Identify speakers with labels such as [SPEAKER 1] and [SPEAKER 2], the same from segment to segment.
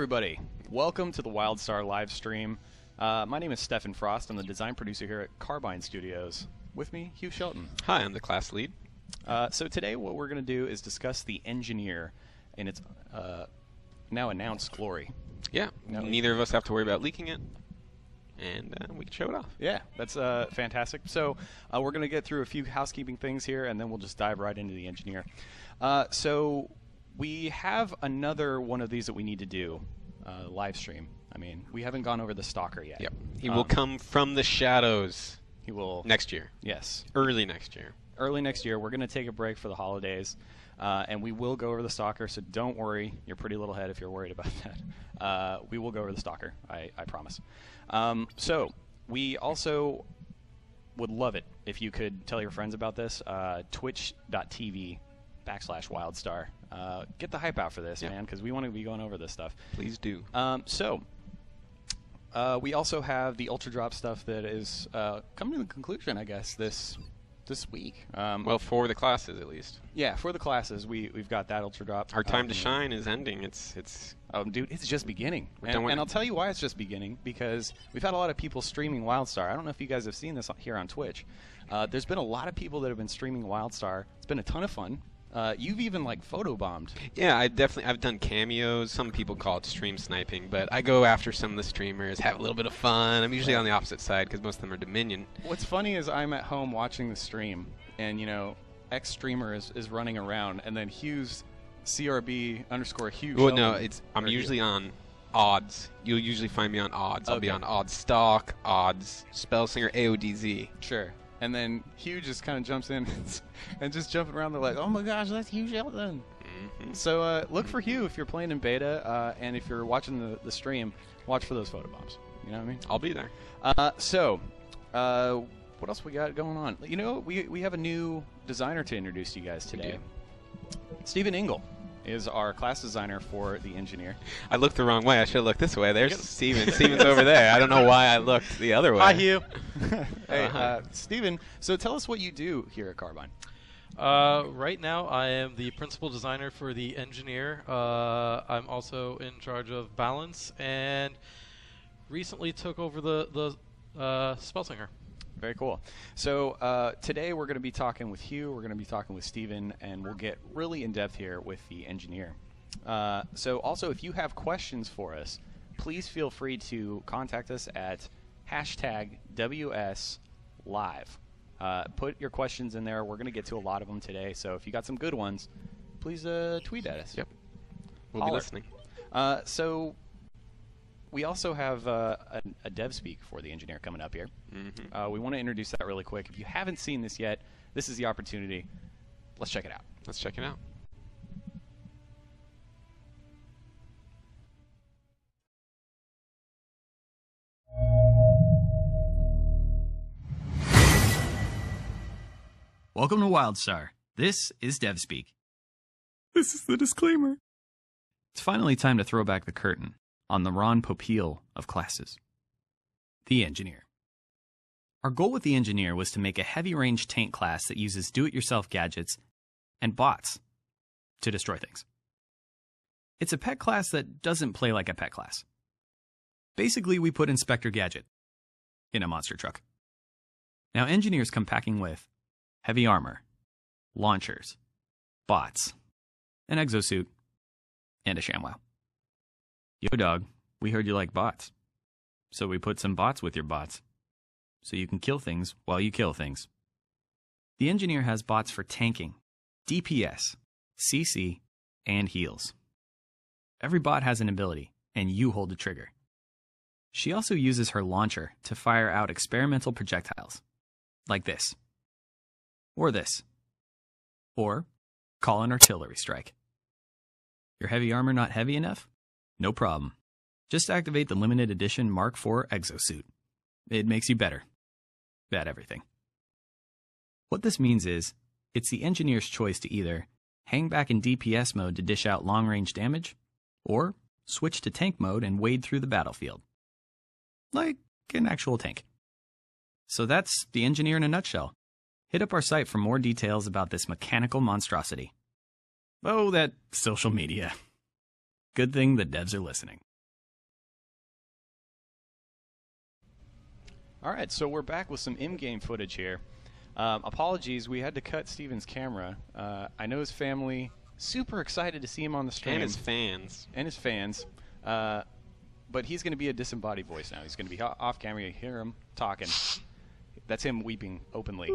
[SPEAKER 1] everybody. Welcome to the WildStar live stream. My name is Stephen Frost. I'm the design producer here at Carbine Studios. With me, Hugh Shelton.
[SPEAKER 2] Hi, I'm the class lead.
[SPEAKER 1] So today what we're going to do is discuss the Engineer in its now announced glory.
[SPEAKER 2] Yeah, neither of us have to worry about leaking it, and we can show it off.
[SPEAKER 1] Yeah, that's fantastic. So we're going to get through a few housekeeping things here, and then we'll just dive right into the Engineer. So we have another one of these that we need to do, live stream. I mean, we haven't gone over the Stalker yet.
[SPEAKER 2] Yep. He will come from the shadows.
[SPEAKER 1] He will.
[SPEAKER 2] Next year.
[SPEAKER 1] Yes.
[SPEAKER 2] Early next year.
[SPEAKER 1] Early next year. We're going to take a break for the holidays, and we will go over the Stalker, so don't worry your pretty little head if you're worried about that. We will go over the Stalker, I promise. So we also would love it if you could tell your friends about this. Twitch.tv/WildStar. Get the hype out for this, man, because we want to be going over this stuff.
[SPEAKER 2] Please do.
[SPEAKER 1] We also have the Ultra Drop stuff that is coming to the conclusion, I guess, this week.
[SPEAKER 2] Well, for the classes, at least.
[SPEAKER 1] Yeah, for the classes, we've got that Ultra Drop.
[SPEAKER 2] Our time to shine is ending. It's
[SPEAKER 1] dude, it's just beginning.
[SPEAKER 2] And
[SPEAKER 1] I'll tell you why it's just beginning, because we've had a lot of people streaming WildStar. I don't know if you guys have seen this here on Twitch. There's been a lot of people that have been streaming WildStar. It's been a ton of fun. You've even photobombed.
[SPEAKER 2] Yeah, I've done cameos. Some people call it stream sniping, but I go after some of the streamers, have a little bit of fun. I'm usually on the opposite side because most of them are Dominion.
[SPEAKER 1] What's funny is I'm at home watching the stream, and X streamer is running around, and then Hugh's CRB_Hugh.
[SPEAKER 2] Well, no, I'm usually on odds. You'll usually find me on odds. I'll be on odds stock, odds, Spellsinger, AODZ.
[SPEAKER 1] Sure. And then Hugh just kind of jumps in and just jumping around. They're like, oh my gosh, that's Hugh Shelton. Mm-hmm. So look for Hugh if you're playing in beta, and if you're watching the stream, watch for those photobombs. You know what I mean?
[SPEAKER 2] I'll be there.
[SPEAKER 1] What else we got going on? We have a new designer to introduce to you guys today. Stephen Engel is our class designer for the Engineer.
[SPEAKER 2] I looked the wrong way. I should have looked this way. There's Steven. Steven's over there. I don't know why I looked the other way.
[SPEAKER 1] Hi, Hugh. Hey, Steven, so tell us what you do here at Carbine.
[SPEAKER 3] Right now, I am the principal designer for the Engineer. I'm also in charge of balance, and recently took over the Spellsinger.
[SPEAKER 1] Very cool. So today we're going to be talking with Hugh, we're going to be talking with Steven, and we'll get really in-depth here with the Engineer. So also, if you have questions for us, please feel free to contact us at #WSLive. Put your questions in there. We're going to get to a lot of them today, so if you got some good ones, please tweet at us.
[SPEAKER 2] Yep. We'll be listening.
[SPEAKER 1] So we also have a dev speak for the Engineer coming up here. Mm-hmm. We want to introduce that really quick. If you haven't seen this yet, this is the opportunity. Let's check it out.
[SPEAKER 2] Let's check it out.
[SPEAKER 4] Welcome to WildStar. This is DevSpeak.
[SPEAKER 1] This is the disclaimer.
[SPEAKER 4] It's finally time to throw back the curtain on the Ron Popeil of classes. The Engineer. Our goal with the Engineer was to make a heavy-range tank class that uses do-it-yourself gadgets and bots to destroy things. It's a pet class that doesn't play like a pet class. Basically, we put Inspector Gadget in a monster truck. Now, Engineers come packing with heavy armor, launchers, bots, an exosuit, and a ShamWow. Yo, dog, we heard you like bots. So we put some bots with your bots, so you can kill things while you kill things. The Engineer has bots for tanking, DPS, CC, and heals. Every bot has an ability, and you hold the trigger. She also uses her launcher to fire out experimental projectiles, like this, or this, or call an artillery strike. Your heavy armor not heavy enough? No problem. Just activate the limited edition Mark IV exosuit. It makes you better at everything. What this means is, it's the Engineer's choice to either hang back in DPS mode to dish out long-range damage, or switch to tank mode and wade through the battlefield. Like an actual tank. So that's the Engineer in a nutshell. Hit up our site for more details about this mechanical monstrosity. Oh, that social media. Good thing the devs are listening.
[SPEAKER 1] All right, so we're back with some in-game footage here. Apologies, we had to cut Steven's camera. I know his family super excited to see him on the stream.
[SPEAKER 2] And his fans.
[SPEAKER 1] And his fans. But he's going to be a disembodied voice now. He's going to be off camera. You hear him talking. That's him weeping openly.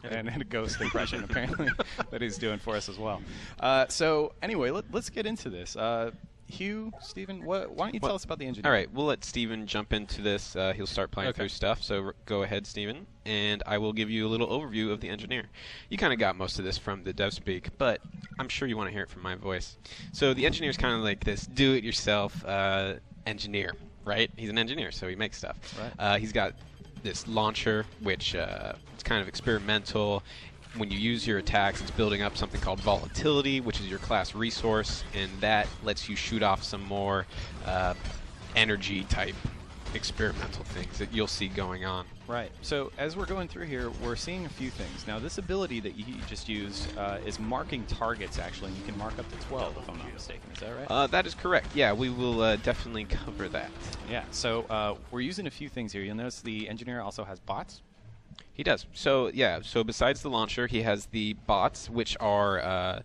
[SPEAKER 1] And a ghost impression, apparently, that he's doing for us as well. So, anyway, let's get into this. Hugh, Steven, why don't you tell us about the engineer?
[SPEAKER 2] All right, we'll let Steven jump into this. He'll start playing through stuff, so go ahead, Steven, and I will give you a little overview of the engineer. You kind of got most of this from the dev speak, but I'm sure you want to hear it from my voice. So the engineer is kind of like this do-it-yourself engineer, right? He's an engineer, so he makes stuff. Right. He's got this launcher, which is kind of experimental. When you use your attacks, it's building up something called volatility, which is your class resource, and that lets you shoot off some more energy-type experimental things that you'll see going on.
[SPEAKER 1] Right. So as we're going through here, we're seeing a few things. Now, this ability that you just used is marking targets, actually, and you can mark up to 12, if I'm not mistaken. Is that right?
[SPEAKER 2] That is correct. Yeah, we will definitely cover that.
[SPEAKER 1] Yeah. So we're using a few things here. You'll notice the engineer also has bots.
[SPEAKER 2] He does. So, yeah, so besides the launcher, he has the bots, which are,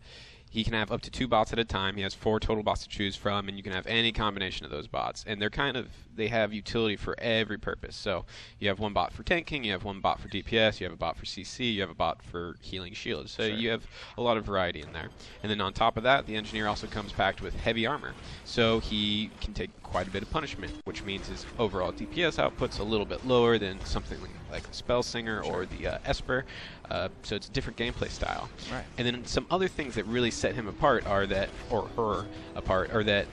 [SPEAKER 2] he can have up to 2 bots at a time. He has 4 total bots to choose from, and you can have any combination of those bots. And they're they have utility for every purpose. So you have 1 bot for tanking, you have 1 bot for DPS, you have a bot for CC, you have a bot for healing shields. So you have a lot of variety in there. And then on top of that, the engineer also comes packed with heavy armor. So he can take quite a bit of punishment, which means his overall DPS output's a little bit lower than something like the Spell Singer or the Esper. So it's a different gameplay style.
[SPEAKER 1] Right.
[SPEAKER 2] And then some other things that really set him apart are that, or her apart, are that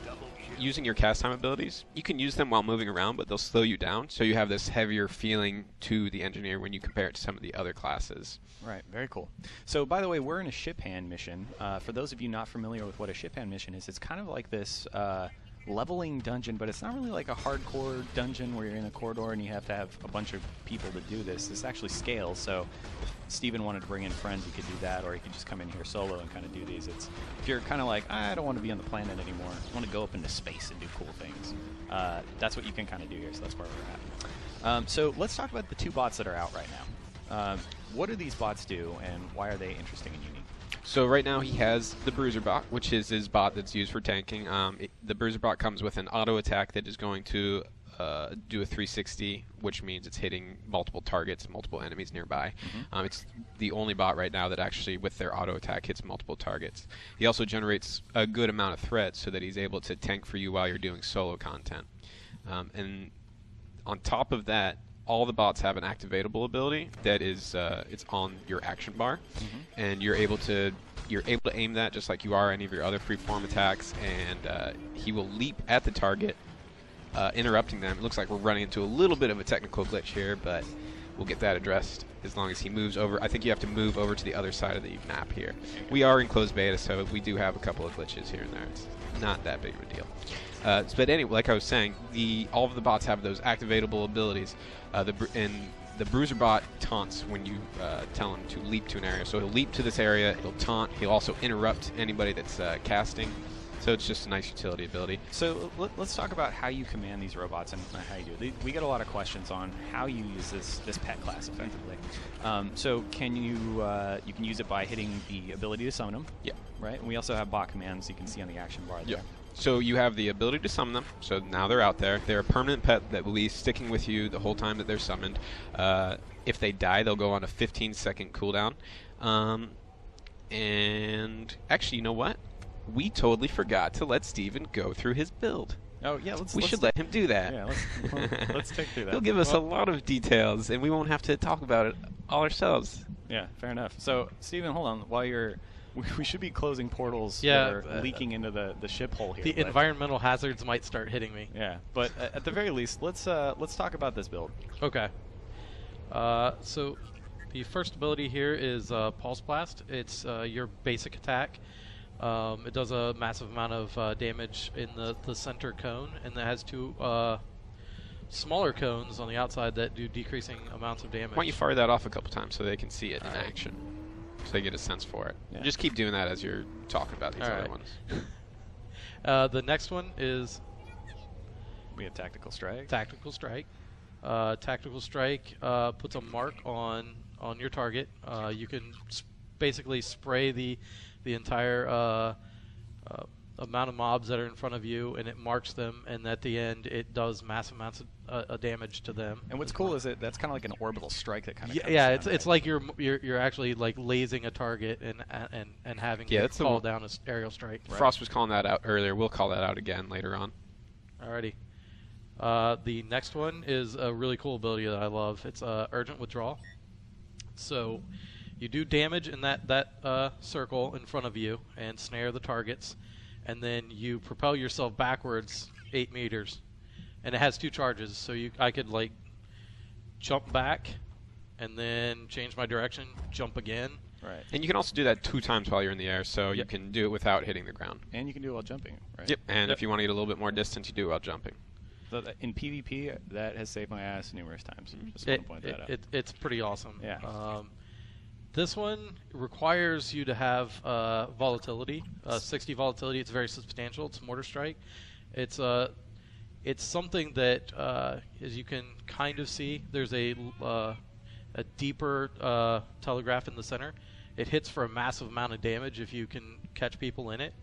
[SPEAKER 2] using your cast time abilities, you can use them while moving around, but they'll slow you down. So you have this heavier feeling to the engineer when you compare it to some of the other classes.
[SPEAKER 1] Right, very cool. So, by the way, we're in a ship hand mission. For those of you not familiar with what a ship hand mission is, it's kind of like this leveling dungeon, but it's not really like a hardcore dungeon where you're in a corridor and you have to have a bunch of people to do this. This actually scales, so if Steven wanted to bring in friends, he could do that, or he could just come in here solo and kind of do these. If you're kind of like, I don't want to be on the planet anymore, I want to go up into space and do cool things, that's what you can kind of do here, so that's where we're at. So let's talk about the 2 bots that are out right now. What do these bots do, and why are they interesting and unique?
[SPEAKER 2] So right now he has the Bruiser bot, which is his bot that's used for tanking. The Bruiser bot comes with an auto attack that is going to do a 360, which means it's hitting multiple targets, multiple enemies nearby. It's the only bot right now that actually, with their auto attack, hits multiple targets. He also generates a good amount of threats so that he's able to tank for you while you're doing solo content. And on top of that, all the bots have an activatable ability that is it's on your action bar, and you're able to aim that just like you are any of your other freeform attacks, and he will leap at the target, interrupting them. It looks like we're running into a little bit of a technical glitch here, but we'll get that addressed as long as he moves over. I think you have to move over to the other side of the map here. We are in closed beta, so we do have a couple of glitches here and there. It's not that big of a deal. But anyway, like I was saying, all of the bots have those activatable abilities. The Bruiser bot taunts when you tell him to leap to an area. So he'll leap to this area, he'll taunt, he'll also interrupt anybody that's casting. So it's just a nice utility ability.
[SPEAKER 1] So let's talk about how you command these robots and how you do it. We get a lot of questions on how you use this pet class effectively. So can you can use it by hitting the ability to summon them.
[SPEAKER 2] Yeah.
[SPEAKER 1] Right. And we also have bot commands you can see on the action bar there.
[SPEAKER 2] Yeah. So you have the ability to summon them. So now they're out there. They're a permanent pet that will be sticking with you the whole time that they're summoned. If they die, they'll go on a 15-second cooldown. And actually, you know what? We totally forgot to let Steven go through his build.
[SPEAKER 1] Oh, yeah,
[SPEAKER 2] we should let him do that.
[SPEAKER 1] Yeah, let's take through that.
[SPEAKER 2] He'll give us a lot of details, and we won't have to talk about it all ourselves.
[SPEAKER 1] Yeah, fair enough. So, Steven, hold on. While we should be closing portals that are leaking into the ship hole here.
[SPEAKER 3] The environmental hazards might start hitting me.
[SPEAKER 1] Yeah, but at the very least, let's talk about this build.
[SPEAKER 3] Okay. So the first ability here is Pulse Blast. It's your basic attack. It does a massive amount of damage in the center cone, and it has 2 smaller cones on the outside that do decreasing amounts of damage.
[SPEAKER 2] Why don't you fire that off a couple times so they can see it in action, so they get a sense for it. Yeah. Just keep doing that as you're talking about these other ones.
[SPEAKER 3] The next one is...
[SPEAKER 1] We have Tactical Strike.
[SPEAKER 3] Tactical Strike. Tactical strike puts a mark on your target. You can basically spray the entire amount of mobs that are in front of you, and it marks them, and at the end it does massive amounts of damage to them.
[SPEAKER 1] And what's cool is that's kind of like an orbital strike that kind of
[SPEAKER 3] it's like you're actually like lasing a target and having to call down an aerial strike.
[SPEAKER 2] Right. Frost was calling that out earlier. We'll call that out again later on.
[SPEAKER 3] Alrighty. The next one is a really cool ability that I love. It's Urgent Withdrawal. So you do damage in that circle in front of you and snare the targets, and then you propel yourself backwards 8 meters. And it has 2 charges, so I could like jump back and then change my direction, jump again.
[SPEAKER 1] Right.
[SPEAKER 2] And you can also do that 2 times while you're in the air, so you can do it without hitting the ground.
[SPEAKER 1] And you can do it while jumping, right?
[SPEAKER 2] Yep. And if you want to get a little bit more distance, you do it while jumping.
[SPEAKER 1] So in PvP, that has saved my ass numerous times. Just want to point that out.
[SPEAKER 3] It's pretty awesome.
[SPEAKER 1] Yeah.
[SPEAKER 3] This one requires you to have volatility, 60 volatility. It's very substantial. It's Mortar Strike. It's something that, as you can kind of see, there's a deeper telegraph in the center. It hits for a massive amount of damage if you can catch people in it,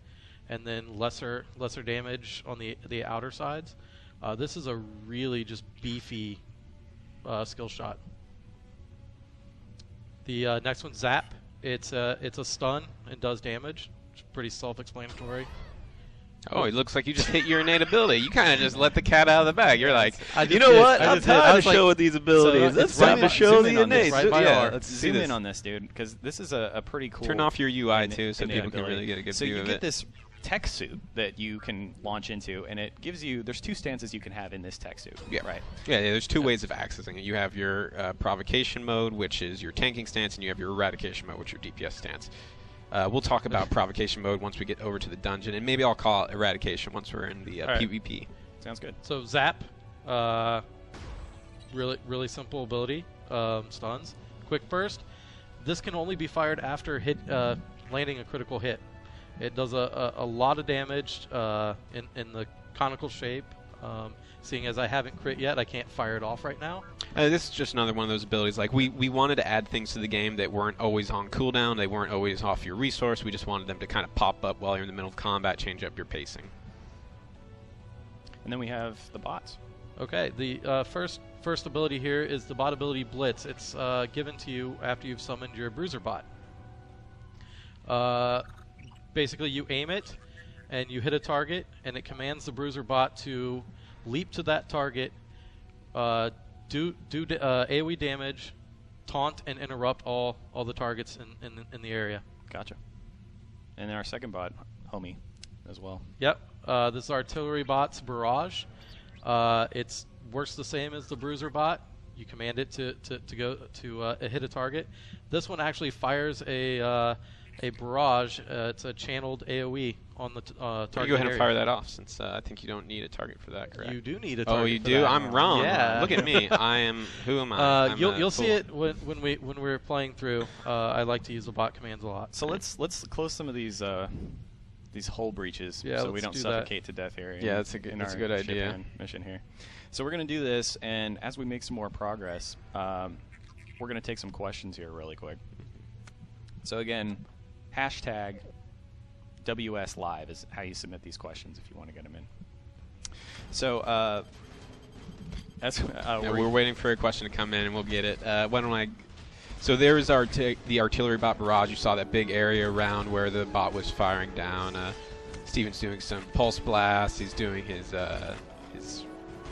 [SPEAKER 3] and then lesser damage on the outer sides. This is a really just beefy skill shot. The next one's Zap. It's a stun and does damage. It's pretty self-explanatory.
[SPEAKER 2] Oh, it looks like you just hit your innate ability. You kind of just let the cat out of the bag. You're like,
[SPEAKER 5] you know what? I'm tired of showing these abilities. It's time to show the innate.
[SPEAKER 1] Let's zoom in on this, dude, because this is a pretty cool...
[SPEAKER 2] Turn off your UI, too, so people can really get a good
[SPEAKER 1] view
[SPEAKER 2] of it.
[SPEAKER 1] So you get this tech suit that you can launch into, and it gives you... There's 2 stances you can have in this tech suit.
[SPEAKER 2] Yeah.
[SPEAKER 1] Right.
[SPEAKER 2] Yeah, there's 2 ways of accessing it. You have your provocation mode, which is your tanking stance, and you have your eradication mode, which is your DPS stance. We'll talk about provocation mode once we get over to the dungeon, and maybe I'll call it eradication once we're in the PvP.
[SPEAKER 1] Sounds good.
[SPEAKER 3] So Zap, really simple ability, stuns. Quick Burst. This can only be fired after landing a critical hit. It does a lot of damage in the conical shape. Seeing as I haven't crit yet, I can't fire it off right now.
[SPEAKER 2] This is just another one of those abilities. Like we wanted to add things to the game that weren't always on cooldown. They weren't always off your resource. We just wanted them to kind of pop up while you're in the middle of combat, change up your pacing.
[SPEAKER 1] And then we have the bots.
[SPEAKER 3] Okay, the first ability here is the bot ability Blitz. It's given to you after you've summoned your Bruiser bot. Basically, you aim it, and you hit a target, and it commands the Bruiser bot to leap to that target, do AoE damage, taunt, and interrupt all the targets in the area.
[SPEAKER 1] Gotcha. And then our second bot, Homie, as well.
[SPEAKER 3] Yep. This is Artillery Bot's Barrage. It works the same as the Bruiser bot. You command it to go to hit a target. This one actually fires a barrage. It's a channeled AoE on the target.
[SPEAKER 2] Go ahead and fire that off, since I think you don't need a target for that, correct?
[SPEAKER 3] You do need a target.
[SPEAKER 2] Oh, you
[SPEAKER 3] for
[SPEAKER 2] do?
[SPEAKER 3] that.
[SPEAKER 2] I'm wrong.
[SPEAKER 3] Yeah.
[SPEAKER 2] Look at me. Who am I?
[SPEAKER 3] You'll see it when we're playing through. I like to use the bot commands a lot.
[SPEAKER 1] So let's close some of these hull breaches, so we don't suffocate to death here.
[SPEAKER 2] Yeah, that's a good idea.
[SPEAKER 1] Mission here. So we're going to do this, and as we make some more progress, we're going to take some questions here really quick. So again, hashtag WS Live is how you submit these questions if you want to get them in. So
[SPEAKER 2] we're waiting for a question to come in, and we'll get it. Why don't I? So there is the artillery bot barrage. You saw that big area around where the bot was firing down. Steven's doing some pulse blasts. He's doing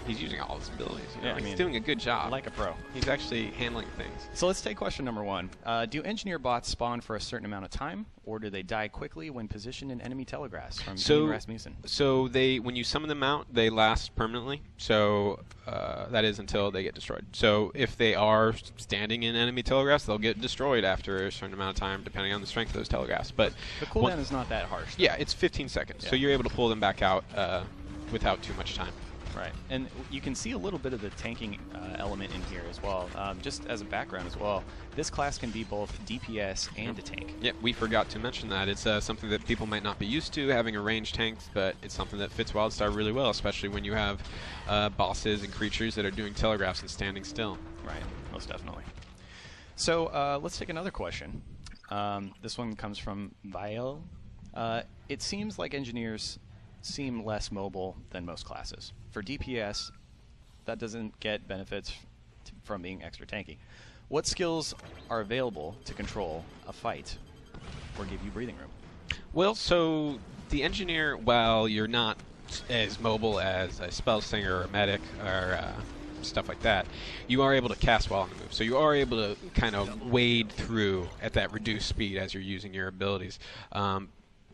[SPEAKER 2] he's using all his abilities. He's doing a good job.
[SPEAKER 1] Like a pro.
[SPEAKER 2] He's actually handling things.
[SPEAKER 1] So let's take question number 1. Do engineer bots spawn for a certain amount of time, or do they die quickly when positioned in enemy telegraphs? From Rasmussen.
[SPEAKER 2] So when you summon them out, they last permanently. So that is until they get destroyed. So if they are standing in enemy telegraphs, they'll get destroyed after a certain amount of time, depending on the strength of those telegraphs. But
[SPEAKER 1] the cooldown is not that harsh.
[SPEAKER 2] Yeah, it's 15 seconds. Yeah. So you're able to pull them back out without too much time.
[SPEAKER 1] Right, and you can see a little bit of the tanking element in here as well. Just as a background as well, this class can be both DPS and a tank.
[SPEAKER 2] Yeah, we forgot to mention that. It's something that people might not be used to, having a ranged tank, but it's something that fits WildStar really well, especially when you have bosses and creatures that are doing telegraphs and standing still.
[SPEAKER 1] Right, most definitely. So let's take another question. This one comes from Vial. It seems like engineers seem less mobile than most classes. For DPS, that doesn't get benefits from being extra tanky. What skills are available to control a fight or give you breathing room?
[SPEAKER 2] Well, so the engineer, while you're not as mobile as a spell slinger or a medic or stuff like that, you are able to cast while on the move. So you are able to kind of wade through at that reduced speed as you're using your abilities.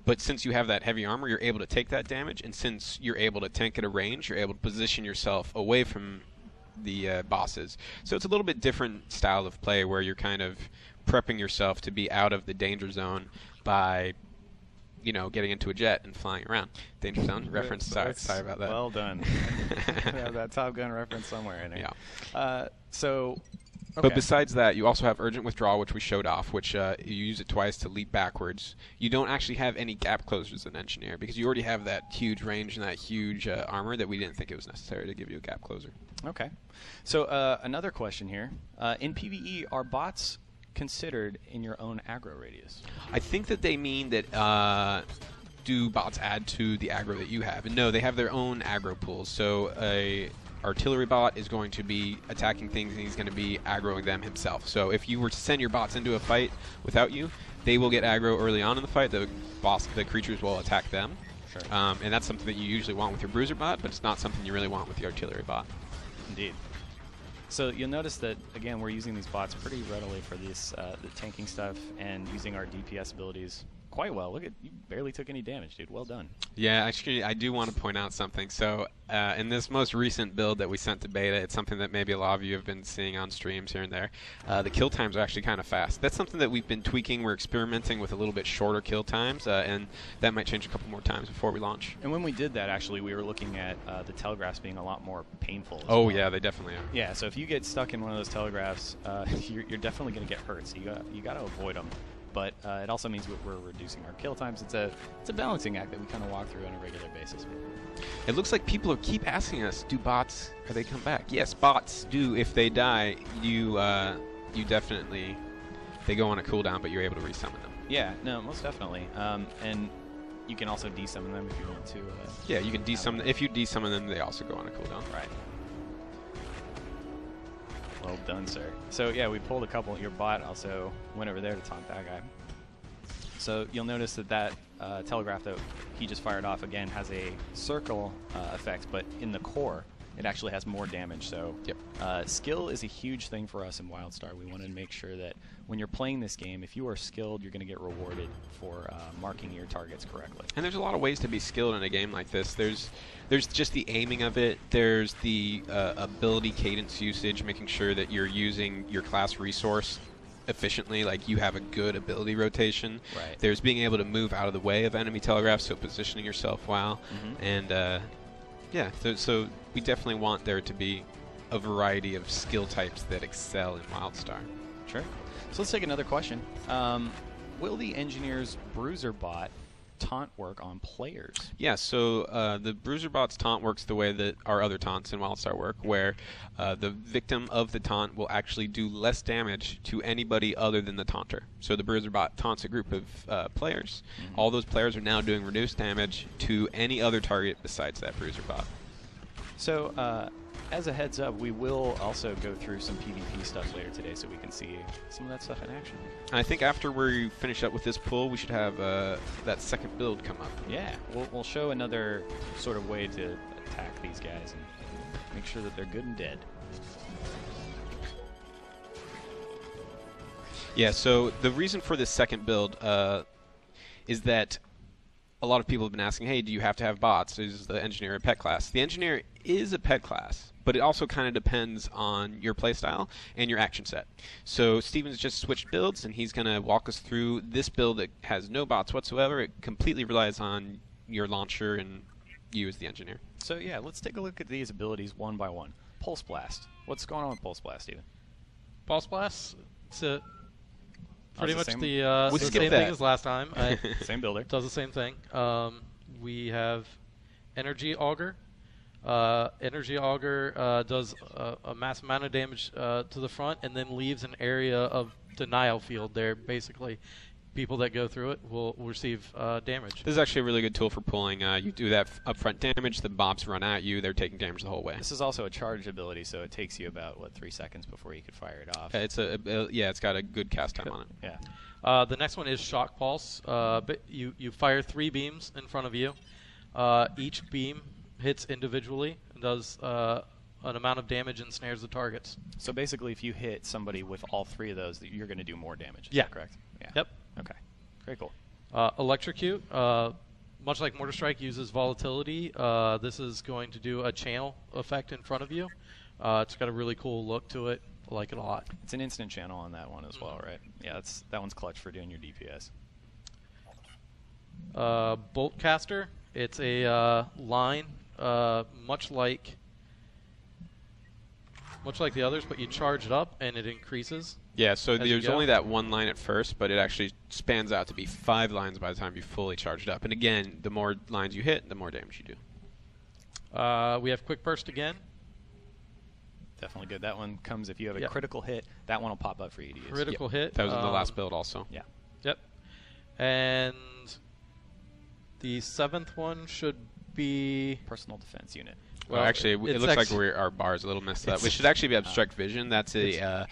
[SPEAKER 2] But since you have that heavy armor, you're able to take that damage, and since you're able to tank at a range, you're able to position yourself away from the bosses. So it's a little bit different style of play where you're kind of prepping yourself to be out of the danger zone by, you know, getting into a jet and flying around. Danger zone reference. Sorry about that.
[SPEAKER 1] Well done. Have that Top Gun reference somewhere in there.
[SPEAKER 2] Yeah.
[SPEAKER 1] Okay.
[SPEAKER 2] But besides that, you also have Urgent Withdrawal, which we showed off, which you use it twice to leap backwards. You don't actually have any gap closers as an engineer because you already have that huge range and that huge armor that we didn't think it was necessary to give you a gap closer.
[SPEAKER 1] Okay. So another question here. In PvE, are bots considered in your own aggro radius?
[SPEAKER 2] I think that they mean that do bots add to the aggro that you have? And no, they have their own aggro pools. So a artillery bot is going to be attacking things and he's going to be aggroing them himself. So if you were to send your bots into a fight without you, they will get aggro early on in the fight. The creatures will attack them.
[SPEAKER 1] Sure.
[SPEAKER 2] And that's something that you usually want with your bruiser bot, but it's not something you really want with the artillery bot.
[SPEAKER 1] Indeed. So you'll notice that, again, we're using these bots pretty readily for these the tanking stuff and using our DPS abilities quite well. Look at, you barely took any damage, dude. Well done.
[SPEAKER 2] Yeah, actually, I do want to point out something. So in this most recent build that we sent to beta, it's something that maybe a lot of you have been seeing on streams here and there. The kill times are actually kind of fast. That's something that we've been tweaking. We're experimenting with a little bit shorter kill times, and that might change a couple more times before we launch.
[SPEAKER 1] And when we did that, actually, we were looking at the telegraphs being a lot more painful as
[SPEAKER 2] Oh,
[SPEAKER 1] well.
[SPEAKER 2] yeah, they definitely are.
[SPEAKER 1] Yeah, so if you get stuck in one of those telegraphs, you're definitely going to get hurt, so you got to avoid them. But it also means we're reducing our kill times. It's a balancing act that we kind of walk through on a regular basis.
[SPEAKER 2] It looks like people keep asking us, do bots, are they come back? Yes, bots do. If they die, you definitely, they go on a cooldown, but you're able to resummon them.
[SPEAKER 1] Yeah, no, most definitely. And you can also desummon them if you want to.
[SPEAKER 2] Yeah, you can desummon. If you desummon them, they also go on a cooldown.
[SPEAKER 1] Right. Well done, sir. So yeah, we pulled a couple. Your bot also went over there to taunt that guy. So you'll notice that telegraph that he just fired off again has a circle effect, but in the core, it actually has more damage. So
[SPEAKER 2] yep.
[SPEAKER 1] Skill is a huge thing for us in WildStar. We want to make sure that when you're playing this game, if you are skilled, you're going to get rewarded for marking your targets correctly.
[SPEAKER 2] And there's a lot of ways to be skilled in a game like this. There's just the aiming of it. There's the ability cadence usage, making sure that you're using your class resource efficiently, like you have a good ability rotation.
[SPEAKER 1] Right.
[SPEAKER 2] There's being able to move out of the way of enemy telegraphs, so positioning yourself well.
[SPEAKER 1] Mm-hmm.
[SPEAKER 2] And yeah, so we definitely want there to be a variety of skill types that excel in WildStar.
[SPEAKER 1] Sure. So let's take another question. Will the engineer's bruiser bot taunt work on players?
[SPEAKER 2] Yeah, so the bruiser bot's taunt works the way that our other taunts in WildStar work, where the victim of the taunt will actually do less damage to anybody other than the taunter. So the bruiser bot taunts a group of players. Mm-hmm. All those players are now doing reduced damage to any other target besides that bruiser bot.
[SPEAKER 1] So as a heads up, we will also go through some PvP stuff later today so we can see some of that stuff in action.
[SPEAKER 2] I think after we finish up with this pull, we should have that second build come up.
[SPEAKER 1] Yeah, we'll show another sort of way to attack these guys and make sure that they're good and dead.
[SPEAKER 2] Yeah, so the reason for this second build is that a lot of people have been asking, hey, do you have to have bots? Is the engineer a pet class? The engineer is a pet class, but it also kind of depends on your playstyle and your action set. So Steven's just switched builds, and he's going to walk us through this build that has no bots whatsoever. It completely relies on your launcher and you as the engineer.
[SPEAKER 1] So yeah, let's take a look at these abilities one by one. Pulse Blast. What's going on with Pulse Blast, Steven?
[SPEAKER 3] Pulse Blast. It's pretty much
[SPEAKER 1] same?
[SPEAKER 3] the same thing as last time.
[SPEAKER 1] Same builder.
[SPEAKER 3] Does the same thing. We have Energy Auger. Energy Auger does a massive amount of damage to the front and then leaves an area of denial field there. Basically, people that go through it will receive damage.
[SPEAKER 2] This is actually a really good tool for pulling. You do that upfront damage, the mobs run at you, they're taking damage the whole way.
[SPEAKER 1] This is also a charged ability, so it takes you about, 3 seconds before you could fire it off.
[SPEAKER 2] It's got a good cast time on it.
[SPEAKER 1] Yeah.
[SPEAKER 3] The next one is Shock Pulse. But you fire 3 beams in front of you. Each beam hits individually and does an amount of damage and snares the targets.
[SPEAKER 1] So basically, if you hit somebody with all 3 of those, you're going to do more damage. Is
[SPEAKER 3] Yeah.
[SPEAKER 1] that correct? Yeah.
[SPEAKER 3] Yep.
[SPEAKER 1] Okay. Very cool.
[SPEAKER 3] Electrocute, much like Mortar Strike, uses volatility. This is going to do a channel effect in front of you. It's got a really cool look to it. I like it a lot.
[SPEAKER 1] It's an instant channel on that one as well, right? Yeah, that one's clutch for doing your DPS.
[SPEAKER 3] Bolt Caster. It's a line, much like the others, but you charge it up and it increases.
[SPEAKER 2] Yeah, so
[SPEAKER 3] As you
[SPEAKER 2] there's
[SPEAKER 3] go.
[SPEAKER 2] only that 1 line at first, but it actually spans out to be 5 lines by the time you fully charge it up. And again, the more lines you hit, the more damage you do.
[SPEAKER 3] We have Quick Burst again.
[SPEAKER 1] Definitely good. That one comes if you have a critical hit. That one will pop up for you to use.
[SPEAKER 3] Critical hit.
[SPEAKER 2] That was in the last build also.
[SPEAKER 1] Yeah.
[SPEAKER 3] Yep. And the 7th one should be...
[SPEAKER 1] Personal defense unit.
[SPEAKER 2] Well, actually, it looks like our bar is a little messed up. We should actually be Abstract Vision. That's a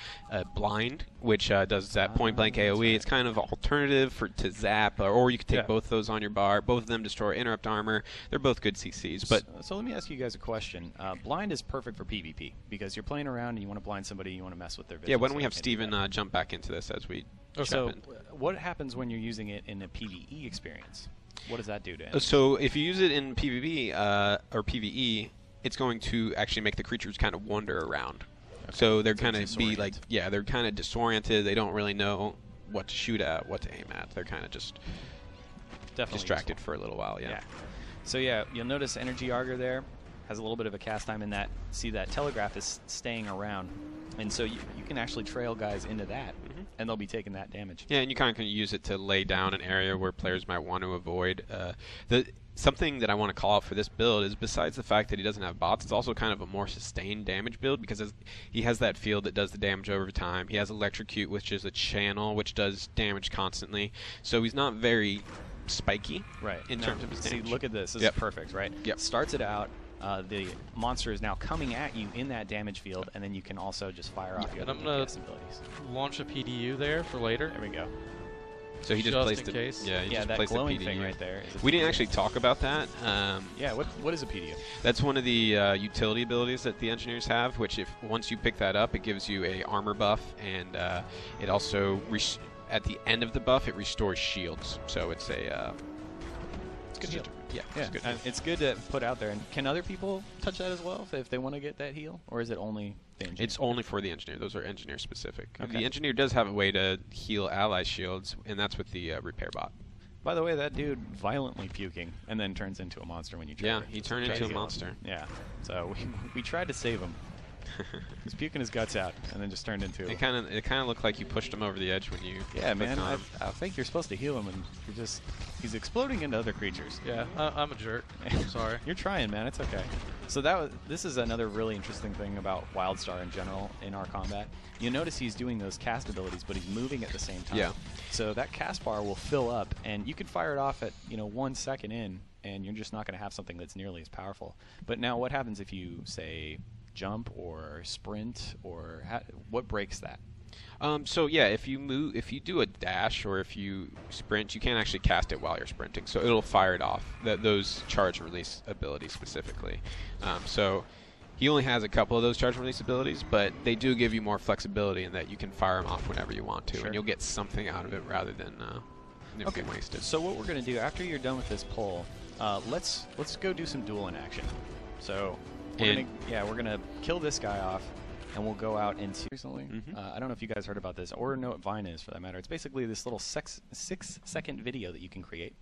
[SPEAKER 2] blind, which does that point-blank AoE. It's kind of alternative to Zap, or you could take both those on your bar. Both of them destroy Interrupt Armor. They're both good CCs. But
[SPEAKER 1] so let me ask you guys a question. Blind is perfect for PvP, because you're playing around and you want to blind somebody, you want to mess with their vision.
[SPEAKER 2] yeah, why don't we have Steven jump back into this as we
[SPEAKER 1] So
[SPEAKER 2] jump in.
[SPEAKER 1] what happens when you're using it in a PvE experience? What does that do to it?
[SPEAKER 2] So if you use it in PvP or PvE, it's going to actually make the creatures kind of wander around. Okay. So they're kind of they're kind of disoriented. They don't really know what to shoot at, what to aim at. They're kind of just distracted for a little while. Yeah.
[SPEAKER 1] So yeah, you'll notice Energy Auger there has a little bit of a cast time in that. See, that Telegraph is staying around, and so you can actually trail guys into that, and they'll be taking that damage.
[SPEAKER 2] Yeah, and you kind of can use it to lay down an area where players might want to avoid. Something that I want to call out for this build is, besides the fact that he doesn't have bots, it's also kind of a more sustained damage build, because he has that field that does the damage over time. He has Electrocute, which is a channel which does damage constantly. So he's not very spiky in terms of his damage.
[SPEAKER 1] See, look at this. This is perfect, right?
[SPEAKER 2] Yep.
[SPEAKER 1] Starts it out. The monster is now coming at you in that damage field, and then you can also just fire off your
[SPEAKER 3] abilities. And I'm going to launch a PDU there for later.
[SPEAKER 1] There we go.
[SPEAKER 2] So he just placed it.
[SPEAKER 3] Case.
[SPEAKER 2] Yeah, he just
[SPEAKER 1] that
[SPEAKER 2] placed
[SPEAKER 1] glowing
[SPEAKER 2] the PDU
[SPEAKER 1] thing right there.
[SPEAKER 2] We didn't actually talk about that.
[SPEAKER 1] Yeah, what is a PDU?
[SPEAKER 2] That's one of the utility abilities that the engineers have, which once you pick that up, it gives you a armor buff, and it also, at the end of the buff, it restores shields. So it's a...
[SPEAKER 1] it's good heal.
[SPEAKER 2] Yeah,
[SPEAKER 1] it's good. It's good to put out there. And can other people touch that as well if they want to get that heal? Or is it only the engineer?
[SPEAKER 2] It's only for the engineer. Those are engineer specific.
[SPEAKER 1] Okay.
[SPEAKER 2] The engineer does have a way to heal ally shields, and that's with the repair bot.
[SPEAKER 1] By the way, that dude violently puking and then turns into a monster when you try.
[SPEAKER 2] Yeah, he turned into a monster.
[SPEAKER 1] Yeah, so we tried to save him. He's puking his guts out and then just turned into...
[SPEAKER 2] It kind of looked like you pushed him over the edge when you...
[SPEAKER 1] Yeah, man, I think you're supposed to heal him, and he's exploding into other creatures.
[SPEAKER 3] Yeah, I'm a jerk. I'm sorry.
[SPEAKER 1] You're trying, man. It's okay. So this is another really interesting thing about WildStar in general in our combat. You notice he's doing those cast abilities, but he's moving at the same time.
[SPEAKER 2] Yeah.
[SPEAKER 1] So that cast bar will fill up, and you can fire it off at 1 second in, and you're just not going to have something that's nearly as powerful. But now what happens if you, say, jump or sprint, or what breaks that?
[SPEAKER 2] So yeah, if you do a dash or if you sprint, you can't actually cast it while you're sprinting. So it'll fire it off. Those charge and release abilities specifically. So he only has a couple of those charge and release abilities, but they do give you more flexibility in that you can fire them off whenever you want to, and you'll get something out of it rather than being wasted.
[SPEAKER 1] So what we're going to do after you're done with this pull, let's go do some dueling action. So we're gonna kill this guy off, and we'll go out into recently. I don't know if you guys heard about this or know what Vine is for that matter. It's basically this little 6-second video that you can create.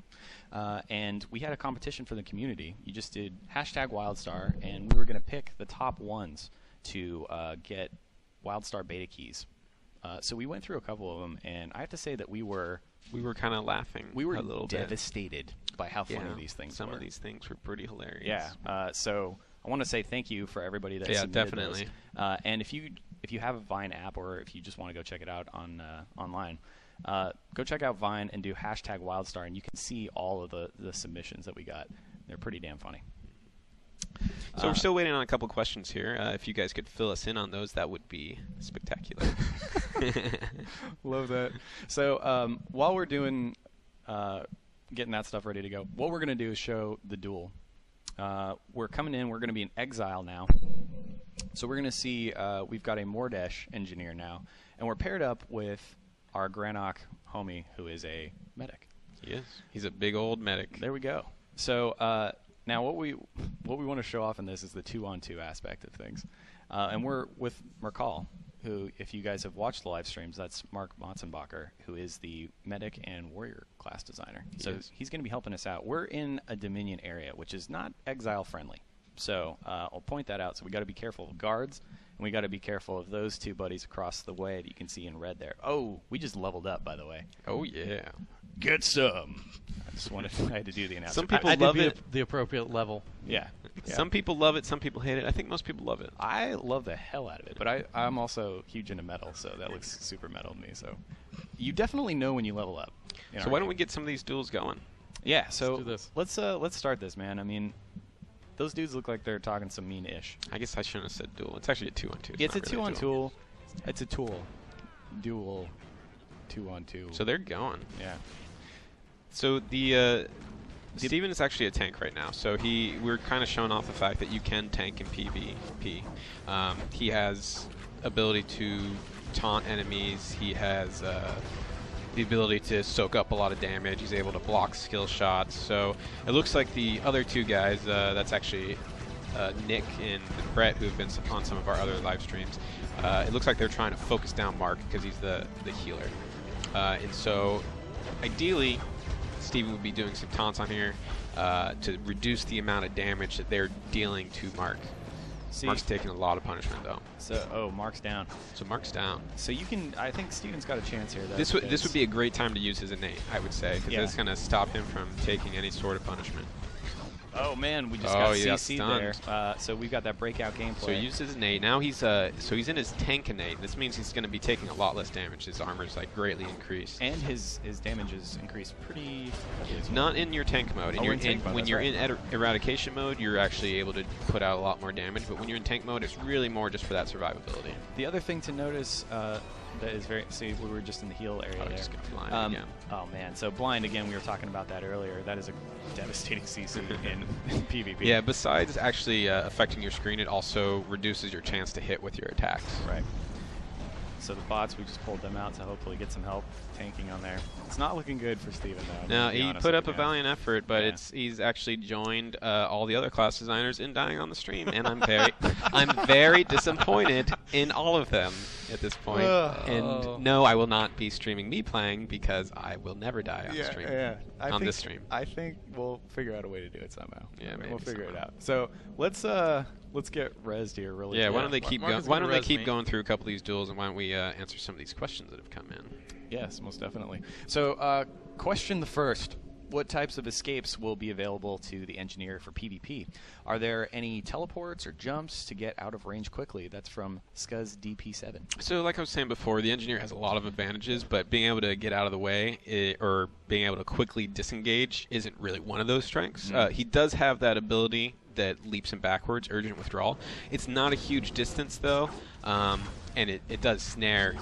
[SPEAKER 1] And we had a competition for the community. You just did #WildStar, and we were going to pick the top ones to get WildStar beta keys. So we went through a couple of them, and I have to say that we were
[SPEAKER 2] kind of laughing.
[SPEAKER 1] We were
[SPEAKER 2] a little
[SPEAKER 1] devastated by how funny these things
[SPEAKER 2] Some
[SPEAKER 1] were.
[SPEAKER 2] of these things were pretty hilarious.
[SPEAKER 1] Yeah. So I want to say thank you for everybody that submitted
[SPEAKER 2] definitely.
[SPEAKER 1] those. And if you have a Vine app, or if you just want to go check it out on online, go check out Vine and do #WildStar, and you can see all of the submissions that we got. They're pretty damn funny.
[SPEAKER 2] So we're still waiting on a couple questions here. If you guys could fill us in on those, that would be spectacular.
[SPEAKER 1] Love that. So while we're doing getting that stuff ready to go, what we're going to do is show the duel. We're coming in. We're going to be in Exile now. So we're going to see we've got a Mordesh engineer now, and we're paired up with our Granok homie, who is a medic.
[SPEAKER 2] He is. He's a big old medic.
[SPEAKER 1] There we go. So now what we want to show off in this is the 2-on-2 aspect of things, and we're with Merkal, who, if you guys have watched the live streams, that's Mark Motzenbacher, who is the medic and warrior class designer. So he's going to be helping us out. We're in a Dominion area, which is not Exile friendly. So I'll point that out. So we got to be careful of guards, and we got to be careful of those two buddies across the way that you can see in red there. Oh, we just leveled up, by the way.
[SPEAKER 2] Oh yeah.
[SPEAKER 1] Get some. I had to do the announcement.
[SPEAKER 2] Some people
[SPEAKER 3] I
[SPEAKER 2] love
[SPEAKER 3] did
[SPEAKER 2] it.
[SPEAKER 3] the appropriate level.
[SPEAKER 1] Yeah.
[SPEAKER 2] Some people love it. Some people hate it. I think most people love it.
[SPEAKER 1] I love the hell out of it, but I'm also huge into metal, so that looks super metal to me. So you definitely know when you level up.
[SPEAKER 2] So why don't we get some of these duels going?
[SPEAKER 1] Yeah. So
[SPEAKER 3] Let's do this.
[SPEAKER 1] let's start this, man. I mean, those dudes look like they're talking some mean-ish.
[SPEAKER 2] I guess I shouldn't have said duel. It's actually a 2-on-2.
[SPEAKER 1] It's a 2-on-2. It's a tool. Duel. 2-on-2.
[SPEAKER 2] So they're going.
[SPEAKER 1] Yeah.
[SPEAKER 2] So Steven is actually a tank right now. So we're kind of showing off the fact that you can tank in PvP. He has ability to taunt enemies. He has the ability to soak up a lot of damage. He's able to block skill shots. So it looks like the other two guys, that's actually Nick and Brett, who have been on some of our other live streams. It looks like they're trying to focus down Mark because he's the healer. And so ideally, Steven would be doing some taunts on here to reduce the amount of damage that they're dealing to Mark. Mark's taking a lot of punishment, though.
[SPEAKER 1] So, Mark's down.
[SPEAKER 2] So Mark's down.
[SPEAKER 1] So you can, I think Steven's got a chance here.
[SPEAKER 2] This would be a great time to use his innate, I would say, because it's going to stop him from taking any sort of punishment.
[SPEAKER 1] Oh man, we just got CC'd there. So we've got that breakout gameplay.
[SPEAKER 2] So he used his innate. Now he's in his tank innate. This means he's going to be taking a lot less damage. His armor's like greatly increased.
[SPEAKER 1] And his damage is increased pretty.
[SPEAKER 2] Not in your tank mode. When you're in eradication mode, you're actually able to put out a lot more damage. But when you're in tank mode, it's really more just for that survivability.
[SPEAKER 1] The other thing to notice that is very. See, we were just in the heal area there.
[SPEAKER 2] Just get blind again.
[SPEAKER 1] Oh man, so blind again. We were talking about that earlier. That is a devastating CC in PvP.
[SPEAKER 2] Yeah. Besides actually affecting your screen, it also reduces your chance to hit with your attacks.
[SPEAKER 1] Right. So the bots, we just pulled them out to hopefully get some help tanking on there. It's not looking good for Steven, though.
[SPEAKER 2] No, he put up a valiant effort, but he's actually joined all the other class designers in dying on the stream, and I'm very disappointed in all of them at this point. And no, I will not be streaming me playing because I will never die on stream. On this stream.
[SPEAKER 1] I think we'll figure out a way to do it somehow.
[SPEAKER 2] Yeah, maybe
[SPEAKER 1] we'll figure it out. So let's get rezzed here really.
[SPEAKER 2] Yeah, why don't they keep going through a couple of these duels, and why don't we answer some of these questions that have come in?
[SPEAKER 1] Yes, most definitely. So, question the first. What types of escapes will be available to the engineer for PvP? Are there any teleports or jumps to get out of range quickly? That's from Scuzz DP7.
[SPEAKER 2] So like I was saying before, the engineer has a lot of advantages, but being able to get out of the way or being able to quickly disengage isn't really one of those strengths. He does have that ability that leaps him backwards, urgent withdrawal. It's not a huge distance though, and it does snare.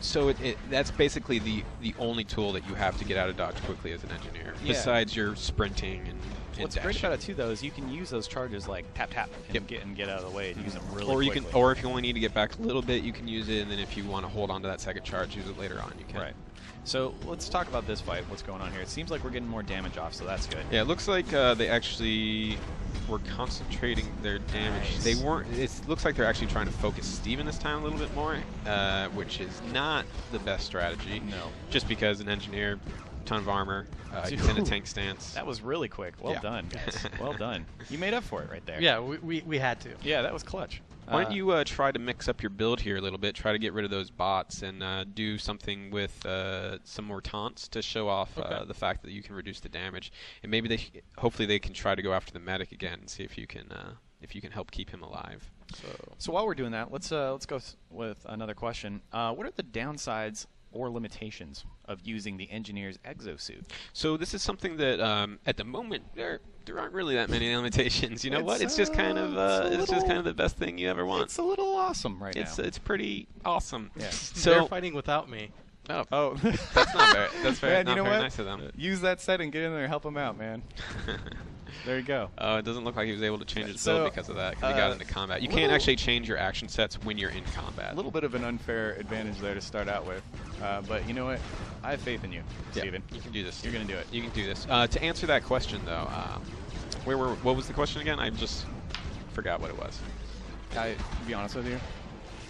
[SPEAKER 2] So that's basically the only tool that you have to get out of dodge quickly as an engineer, besides your sprinting and
[SPEAKER 1] what's
[SPEAKER 2] dashing.
[SPEAKER 1] great about it too, though, is you can use those charges like tap and get out of the way and use them really quickly.
[SPEAKER 2] Or if you only need to get back a little bit, you can use it, and then if you want to hold on to that second charge, use it later on. You can.
[SPEAKER 1] Right. So let's talk about this fight. What's going on here? It seems like we're getting more damage off, so that's good.
[SPEAKER 2] Yeah, it looks like they actually were concentrating their damage.
[SPEAKER 1] Nice.
[SPEAKER 2] They weren't. It looks like they're actually trying to focus Steven this time a little bit more, which is not the best strategy.
[SPEAKER 1] No.
[SPEAKER 2] Just because an engineer, ton of armor, he's in a tank stance.
[SPEAKER 1] That was really quick. Well done, guys. Well done. You made up for it right there.
[SPEAKER 3] Yeah, we had to.
[SPEAKER 1] Yeah, that was clutch.
[SPEAKER 2] Why don't you try to mix up your build here a little bit, try to get rid of those bots, and do something with some more taunts to show off the fact that you can reduce the damage, and maybe hopefully they can try to go after the medic again and see if you can help keep him alive.
[SPEAKER 1] So while we're doing that, let's go with another question. What are the downsides or limitations of using the engineer's exosuit?
[SPEAKER 2] So this is something that at the moment there aren't really that many limitations. You know what? It's just kind of the best thing you ever want.
[SPEAKER 1] It's a little awesome right now.
[SPEAKER 2] It's pretty awesome.
[SPEAKER 1] Yeah.
[SPEAKER 2] So
[SPEAKER 3] they're fighting without me.
[SPEAKER 1] Oh,
[SPEAKER 2] that's not very. That's very,
[SPEAKER 1] man,
[SPEAKER 2] not
[SPEAKER 1] you know
[SPEAKER 2] very
[SPEAKER 1] what?
[SPEAKER 2] nice of them.
[SPEAKER 1] Use that set and get in there and help him out, man. There you go.
[SPEAKER 2] It doesn't look like he was able to change his
[SPEAKER 1] So,
[SPEAKER 2] build because of that, because he got into combat. You can't actually change your action sets when you're in combat.
[SPEAKER 1] A little bit of an unfair advantage there to start out with, but you know what? I have faith in you, Steven.
[SPEAKER 2] You can do this.
[SPEAKER 1] You're going to do it.
[SPEAKER 2] You can do this. To answer that question, though, what was the question again? I just forgot what it was.
[SPEAKER 1] To be honest with you,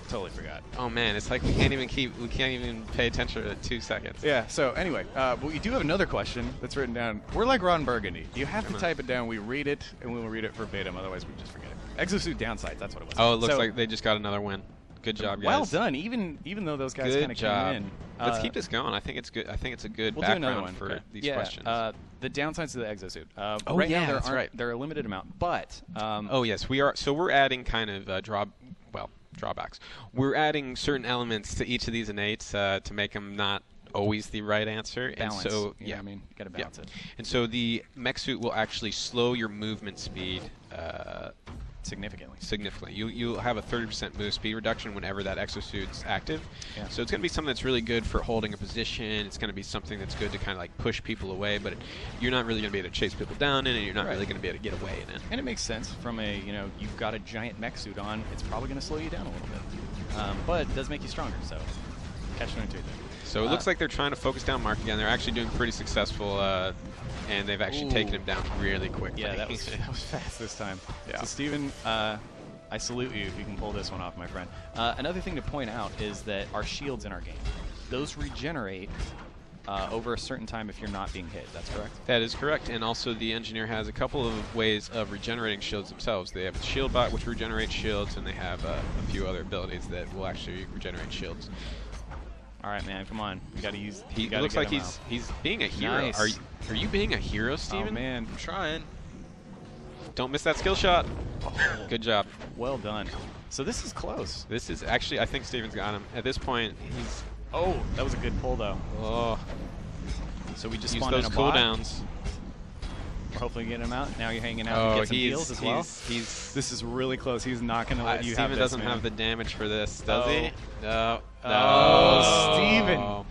[SPEAKER 1] totally forgot.
[SPEAKER 2] Oh man, it's like we can't even pay attention to 2 seconds.
[SPEAKER 1] Yeah, so anyway, but we do have another question that's written down. We're like Ron Burgundy. You have to type it down. We read it, and we will read it verbatim. Otherwise, we just forget it. Exosuit downsides, that's what it was.
[SPEAKER 2] Oh, it looks like they just got another win. Good job, guys.
[SPEAKER 1] Well done, even though those guys kind of came in.
[SPEAKER 2] Let's keep this going. I think it's good. I think it's a good
[SPEAKER 1] we'll do another
[SPEAKER 2] background
[SPEAKER 1] one
[SPEAKER 2] for these
[SPEAKER 1] yeah,
[SPEAKER 2] questions.
[SPEAKER 1] The downsides to the exosuit.
[SPEAKER 2] Right
[SPEAKER 1] now,
[SPEAKER 2] that's right.
[SPEAKER 1] They're a limited amount, but
[SPEAKER 2] oh yes, we are. So we're adding kind of drawbacks. We're adding certain elements to each of these innates to make them not always the right answer.
[SPEAKER 1] Balance.
[SPEAKER 2] And so,
[SPEAKER 1] I mean, you got to balance it.
[SPEAKER 2] And so the mech suit will actually slow your movement speed
[SPEAKER 1] significantly.
[SPEAKER 2] You'll have a 30% move speed reduction whenever that exosuit's active.
[SPEAKER 1] Yeah.
[SPEAKER 2] So it's going to be something that's really good for holding a position. It's going to be something that's good to kind of like push people away, but you're not really going to be able to chase people down in it, and you're not really going to be able to get away in it.
[SPEAKER 1] And it makes sense from a, you've got a giant mech suit on, it's probably going to slow you down a little bit. But it does make you stronger, so catch 22 there.
[SPEAKER 2] So it looks like they're trying to focus down Mark again. They're actually doing pretty successful, and they've actually taken him down really quickly.
[SPEAKER 1] Yeah, that was fast this time.
[SPEAKER 2] Yeah.
[SPEAKER 1] So Steven, I salute you if you can pull this one off, my friend. Another thing to point out is that our shields in our game, those regenerate over a certain time if you're not being hit. That's correct?
[SPEAKER 2] That is correct. And also the engineer has a couple of ways of regenerating shields themselves. They have the shield bot, which regenerates shields, and they have a few other abilities that will actually regenerate shields.
[SPEAKER 1] All right, man, come on. You got to use.
[SPEAKER 2] He looks like he's being a hero.
[SPEAKER 1] Nice.
[SPEAKER 2] Are you being a hero, Steven?
[SPEAKER 1] Oh man,
[SPEAKER 3] I'm trying.
[SPEAKER 2] Don't miss that skill shot. Good job.
[SPEAKER 1] Well done. So this is close.
[SPEAKER 2] This is actually, I think Steven's got him. At this point, he's.
[SPEAKER 1] Oh, that was a good pull though.
[SPEAKER 2] Oh.
[SPEAKER 1] So we just
[SPEAKER 2] use
[SPEAKER 1] spawned
[SPEAKER 2] those
[SPEAKER 1] in a bot.
[SPEAKER 2] cooldowns.
[SPEAKER 1] We're hopefully getting him out. Now you're hanging out. You get some heals as well.
[SPEAKER 2] This
[SPEAKER 1] is really close. He's not going to let you have
[SPEAKER 2] Steven
[SPEAKER 1] this,
[SPEAKER 2] doesn't
[SPEAKER 1] man.
[SPEAKER 2] have the damage for this, does he? No.
[SPEAKER 1] Oh, Steven.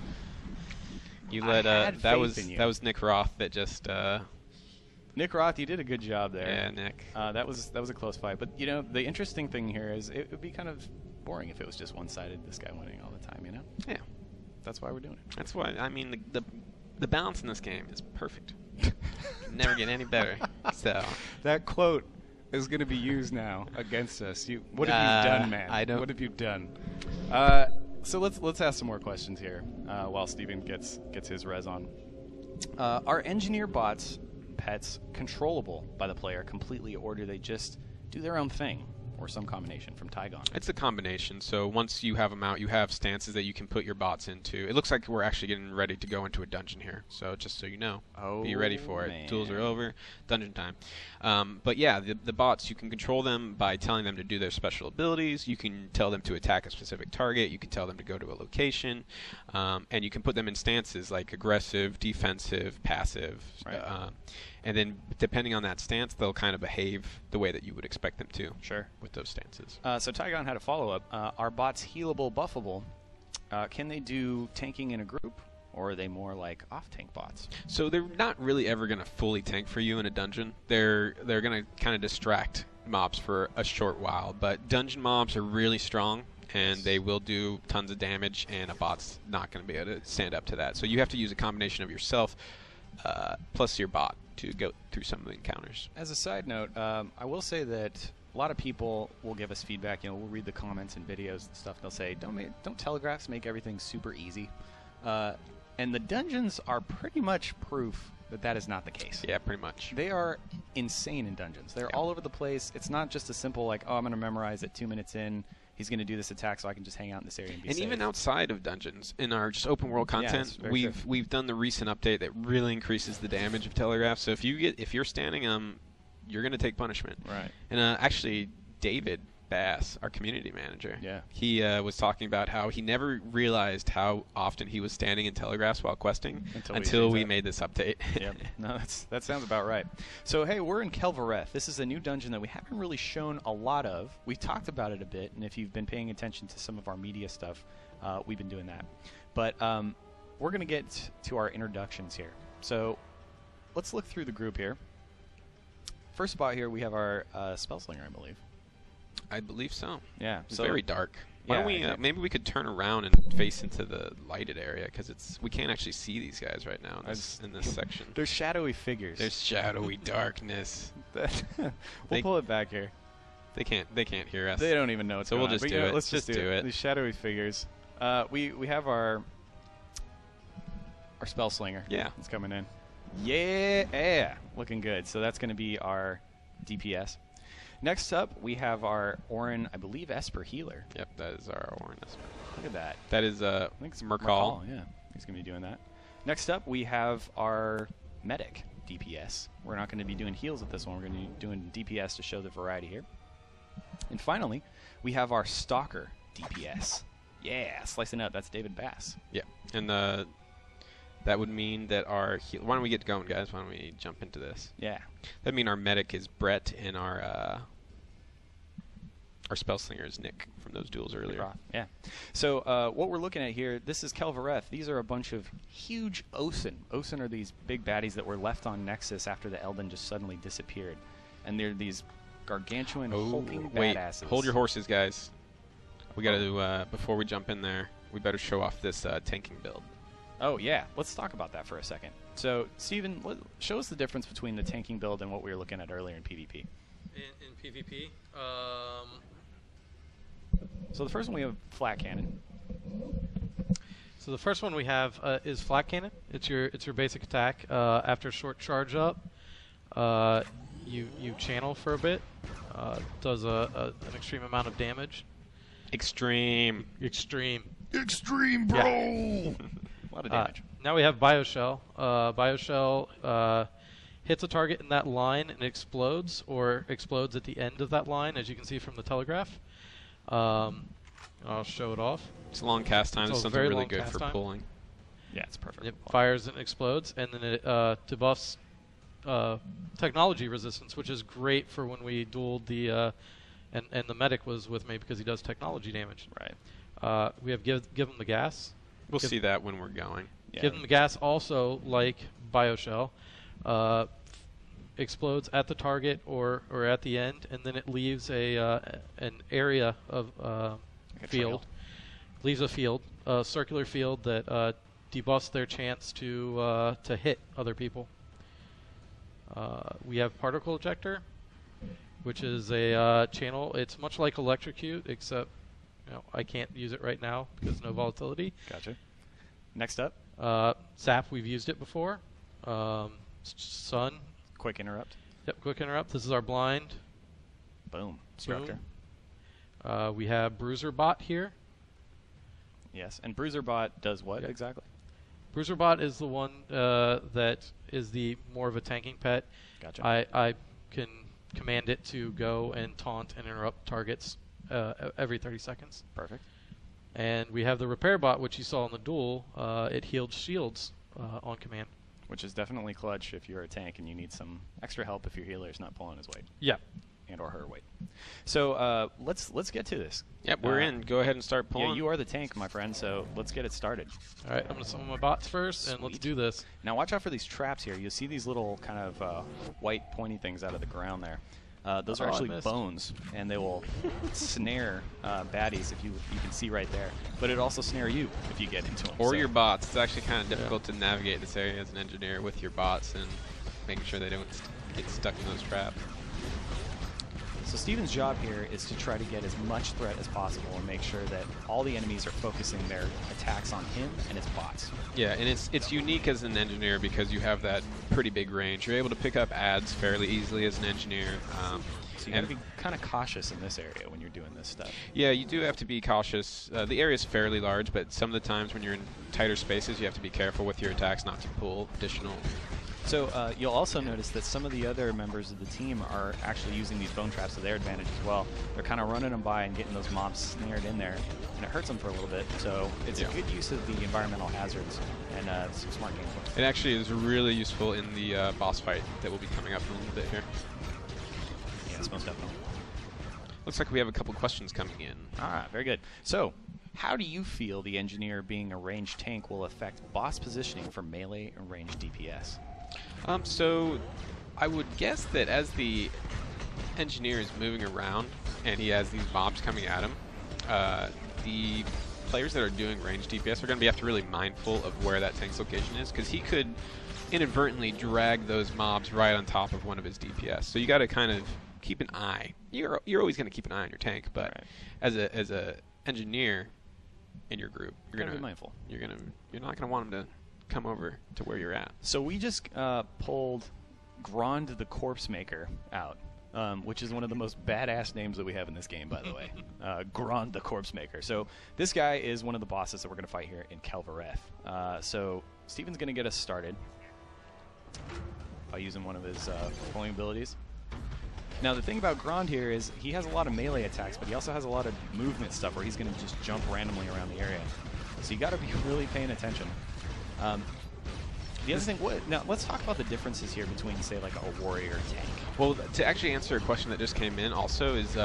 [SPEAKER 2] You let that was Nick Roth that just
[SPEAKER 1] Nick Roth, you did a good job there.
[SPEAKER 2] Yeah, Nick.
[SPEAKER 1] That was a close fight. But the interesting thing here is it would be kind of boring if it was just one-sided, this guy winning all the time,
[SPEAKER 2] Yeah.
[SPEAKER 1] That's why we're doing it.
[SPEAKER 2] That's why, I mean, the balance in this game is perfect. Never get any better. So
[SPEAKER 1] that quote is going to be used now against us. What have you done, man?
[SPEAKER 2] I don't.
[SPEAKER 1] What have you done? So let's ask some more questions here while Steven gets his res on. Are engineer bots pets controllable by the player completely, or do they just do their own thing, or some combination from Tygon?
[SPEAKER 2] It's a combination. So once you have them out, you have stances that you can put your bots into. It looks like we're actually getting ready to go into a dungeon here. So just so you know, be ready for it. Duels are over. Dungeon time. But yeah, the bots, you can control them by telling them to do their special abilities. You can tell them to attack a specific target. You can tell them to go to a location. And you can put them in stances like aggressive, defensive, passive.
[SPEAKER 1] Right.
[SPEAKER 2] And then depending on that stance, they'll kind of behave the way that you would expect them to.
[SPEAKER 1] Sure.
[SPEAKER 2] With those stances.
[SPEAKER 1] So Tygon had a follow-up. Are bots healable, buffable? Can they do tanking in a group, or are they more like off-tank bots?
[SPEAKER 2] So they're not really ever going to fully tank for you in a dungeon. They're going to kind of distract mobs for a short while, but dungeon mobs are really strong, and they will do tons of damage, and a bot's not going to be able to stand up to that. So you have to use a combination of yourself plus your bot to go through some of the encounters.
[SPEAKER 1] As a side note, I will say that a lot of people will give us feedback. We'll read the comments and videos and stuff. They'll say, don't telegraphs make everything super easy? And the dungeons are pretty much proof that that is not the case.
[SPEAKER 2] Yeah, pretty much.
[SPEAKER 1] They are insane in dungeons. They're all over the place. It's not just a simple, like, oh, I'm going to memorize it 2 minutes in. He's going to do this attack so I can just hang out in this area and be safe.
[SPEAKER 2] And even outside of dungeons, in our just open world content, we've done the recent update that really increases the damage of telegraphs. So if you're standing you're going to take punishment.
[SPEAKER 1] Right.
[SPEAKER 2] And actually, David Bass, our community manager, he was talking about how he never realized how often he was standing in telegraphs while questing until we made this update.
[SPEAKER 1] Yep. No, that sounds about right. So, hey, we're in Kelvareth. This is a new dungeon that we haven't really shown a lot of. We've talked about it a bit, and if you've been paying attention to some of our media stuff, we've been doing that. But we're going to get to our introductions here. So let's look through the group here. First spot here, we have our Spellslinger, I believe.
[SPEAKER 2] I believe so.
[SPEAKER 1] Yeah.
[SPEAKER 2] It's
[SPEAKER 1] so
[SPEAKER 2] very dark. Why don't we, maybe we could turn around and face into the lighted area, because we can't actually see these guys right now in this section.
[SPEAKER 1] There's shadowy figures.
[SPEAKER 2] There's shadowy darkness.
[SPEAKER 1] We'll pull it back here.
[SPEAKER 2] They can't hear us.
[SPEAKER 1] They don't even know what's
[SPEAKER 2] going
[SPEAKER 1] on.
[SPEAKER 2] So we'll just do it.
[SPEAKER 1] Let's just do it. These shadowy figures. We have our Spellslinger.
[SPEAKER 2] Yeah.
[SPEAKER 1] It's coming in. Yeah. Looking good. So that's going to be our DPS. Next up, we have our Orin, I believe, Esper healer.
[SPEAKER 2] Yep, that is our Orin Esper.
[SPEAKER 1] Look at that.
[SPEAKER 2] That is
[SPEAKER 1] I think it's
[SPEAKER 2] Mercall.
[SPEAKER 1] Yeah, he's going to be doing that. Next up, we have our medic DPS. We're not going to be doing heals with this one. We're going to be doing DPS to show the variety here. And finally, we have our stalker DPS. Yeah, slicing up. That's David Bass.
[SPEAKER 2] Yeah, and that would mean that our why don't we get going, guys? Why don't we jump into this?
[SPEAKER 1] Yeah.
[SPEAKER 2] That'd mean our medic is Brett, and our Spellslinger is Nick from those duels earlier.
[SPEAKER 1] Yeah. So what we're looking at here, this is Kelvareth. These are a bunch of huge Osin. Osin are these big baddies that were left on Nexus after the Elden just suddenly disappeared. And they're these gargantuan, hulking badasses.
[SPEAKER 2] Hold your horses, guys. We got to, before we jump in there, we better show off this tanking build.
[SPEAKER 1] Oh, yeah. Let's talk about that for a second. So, Steven, show us the difference between the tanking build and what we were looking at earlier in PvP.
[SPEAKER 3] In PvP?
[SPEAKER 1] So the first one we have flat cannon.
[SPEAKER 3] So the first one we have is flat cannon. It's your basic attack. After a short charge up, you channel for a bit. Does an extreme amount of damage.
[SPEAKER 2] Extreme,
[SPEAKER 1] bro. Yeah. A lot of damage.
[SPEAKER 3] Now we have Bioshell. Bioshell hits a target in that line and explodes, or explodes at the end of that line, as you can see from the telegraph. I'll show it off.
[SPEAKER 2] It's a long cast time. It's something really good for pulling.
[SPEAKER 1] Yeah, it's perfect.
[SPEAKER 3] It fires and explodes, and then it debuffs technology resistance, which is great for when we dueled the and the medic was with me because he does technology damage.
[SPEAKER 1] Right.
[SPEAKER 3] We have give him the gas.
[SPEAKER 2] We'll see that when we're going.
[SPEAKER 3] Yeah. Give him the gas also, like Bioshell, explodes at the target or at the end, and then it leaves an area of field. Leaves a field, a circular field that debuffs their chance to hit other people. We have particle ejector, which is a channel. It's much like electrocute, except I can't use it right now because no volatility.
[SPEAKER 1] Gotcha. Next up,
[SPEAKER 3] Sap. We've used it before. Sun.
[SPEAKER 1] Quick interrupt.
[SPEAKER 3] Yep, quick interrupt. This is our blind.
[SPEAKER 1] Boom. Structure.
[SPEAKER 3] We have Bruiser Bot here.
[SPEAKER 1] Yes, and Bruiser Bot does what exactly?
[SPEAKER 3] Bruiser Bot is the one that is the more of a tanking pet.
[SPEAKER 1] Gotcha.
[SPEAKER 3] I can command it to go and taunt and interrupt targets every 30 seconds.
[SPEAKER 1] Perfect.
[SPEAKER 3] And we have the Repair Bot, which you saw in the duel. It healed shields on command.
[SPEAKER 1] Which is definitely clutch if you're a tank and you need some extra help if your healer is not pulling his weight.
[SPEAKER 3] Yeah.
[SPEAKER 1] And or her weight. So let's get to this.
[SPEAKER 2] Yep, we're in. Go ahead and start pulling.
[SPEAKER 1] Yeah, you are the tank, my friend, so let's get it started.
[SPEAKER 3] All right, I'm going to summon my bots first, and let's do this.
[SPEAKER 1] Now watch out for these traps here. You'll see these little kind of white pointy things out of the ground there. Those are actually bones, and they will snare baddies, if you can see right there. But it also snare you if you get into them.
[SPEAKER 2] Or your bots. It's actually kind of difficult to navigate this area as an engineer with your bots and making sure they don't get stuck in those traps.
[SPEAKER 1] So Steven's job here is to try to get as much threat as possible and make sure that all the enemies are focusing their attacks on him and his bots.
[SPEAKER 2] Yeah, and it's unique as an engineer because you have that pretty big range. You're able to pick up ads fairly easily as an engineer.
[SPEAKER 1] So you got to be kind of cautious in this area when you're doing this stuff.
[SPEAKER 2] Yeah, you do have to be cautious. The area is fairly large, but some of the times when you're in tighter spaces, you have to be careful with your attacks not to pull additional.
[SPEAKER 1] So you'll also notice that some of the other members of the team are actually using these bone traps to their advantage as well. They're kind of running them by and getting those mobs snared in there, and it hurts them for a little bit. So it's a good use of the environmental hazards and some smart gameplay.
[SPEAKER 2] It actually is really useful in the boss fight that will be coming up in a little bit here.
[SPEAKER 1] Yes, most definitely.
[SPEAKER 2] Looks like we have a couple questions coming in.
[SPEAKER 1] All right, very good. So, how do you feel the engineer being a ranged tank will affect boss positioning for melee and ranged DPS?
[SPEAKER 2] So I would guess that as the engineer is moving around and he has these mobs coming at him, the players that are doing ranged DPS are going to have to be really mindful of where that tank's location is, because he could inadvertently drag those mobs right on top of one of his DPS. So you got to kind of keep an eye. You're always going to keep an eye on your tank, but as a engineer in your group, you're going to
[SPEAKER 1] be mindful.
[SPEAKER 2] You're not going to want him to come over to where you're at.
[SPEAKER 1] So we just pulled Grond the Corpse Maker out, which is one of the most badass names that we have in this game, by the way. Grond the Corpse Maker. So this guy is one of the bosses that we're going to fight here in Calvareth. So Steven's going to get us started by using one of his pulling abilities. Now the thing about Grond here is he has a lot of melee attacks, but he also has a lot of movement stuff where he's going to just jump randomly around the area. So you got to be really paying attention. The other thing, now let's talk about the differences here between, say, like a warrior tank.
[SPEAKER 2] Well, to actually answer a question that just came in also is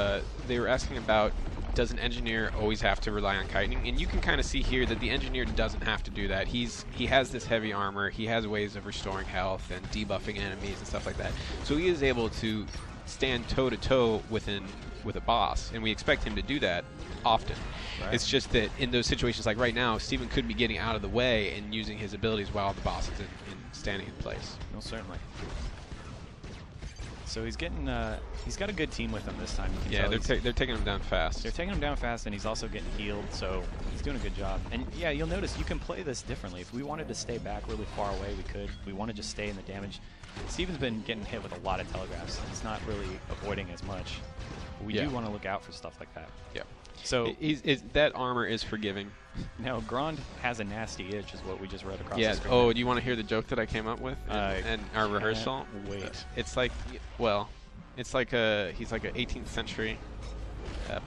[SPEAKER 2] they were asking about, does an engineer always have to rely on kiting? And you can kind of see here that the engineer doesn't have to do that. He has this heavy armor, he has ways of restoring health and debuffing enemies and stuff like that. So he is able to stand toe-to-toe with a boss, and we expect him to do that often. Right. It's just that in those situations like right now, Steven could be getting out of the way and using his abilities while the boss is standing in place.
[SPEAKER 1] No, certainly. So he's getting, he's got a good team with him this time. You can tell
[SPEAKER 2] they're taking him down fast.
[SPEAKER 1] They're taking him down fast, and he's also getting healed, so he's doing a good job. And yeah, you'll notice you can play this differently. If we wanted to stay back really far away, we could. If we want to just stay in the damage. Steven's been getting hit with a lot of telegraphs. He's not really avoiding as much. We do want to look out for stuff like that.
[SPEAKER 2] Yeah.
[SPEAKER 1] So
[SPEAKER 2] that armor is forgiving.
[SPEAKER 1] Now, Grond has a nasty itch, is what we just read across the screen.
[SPEAKER 2] Oh, do you want to hear the joke that I came up with in our rehearsal?
[SPEAKER 1] Wait.
[SPEAKER 2] It's like, he's like an 18th century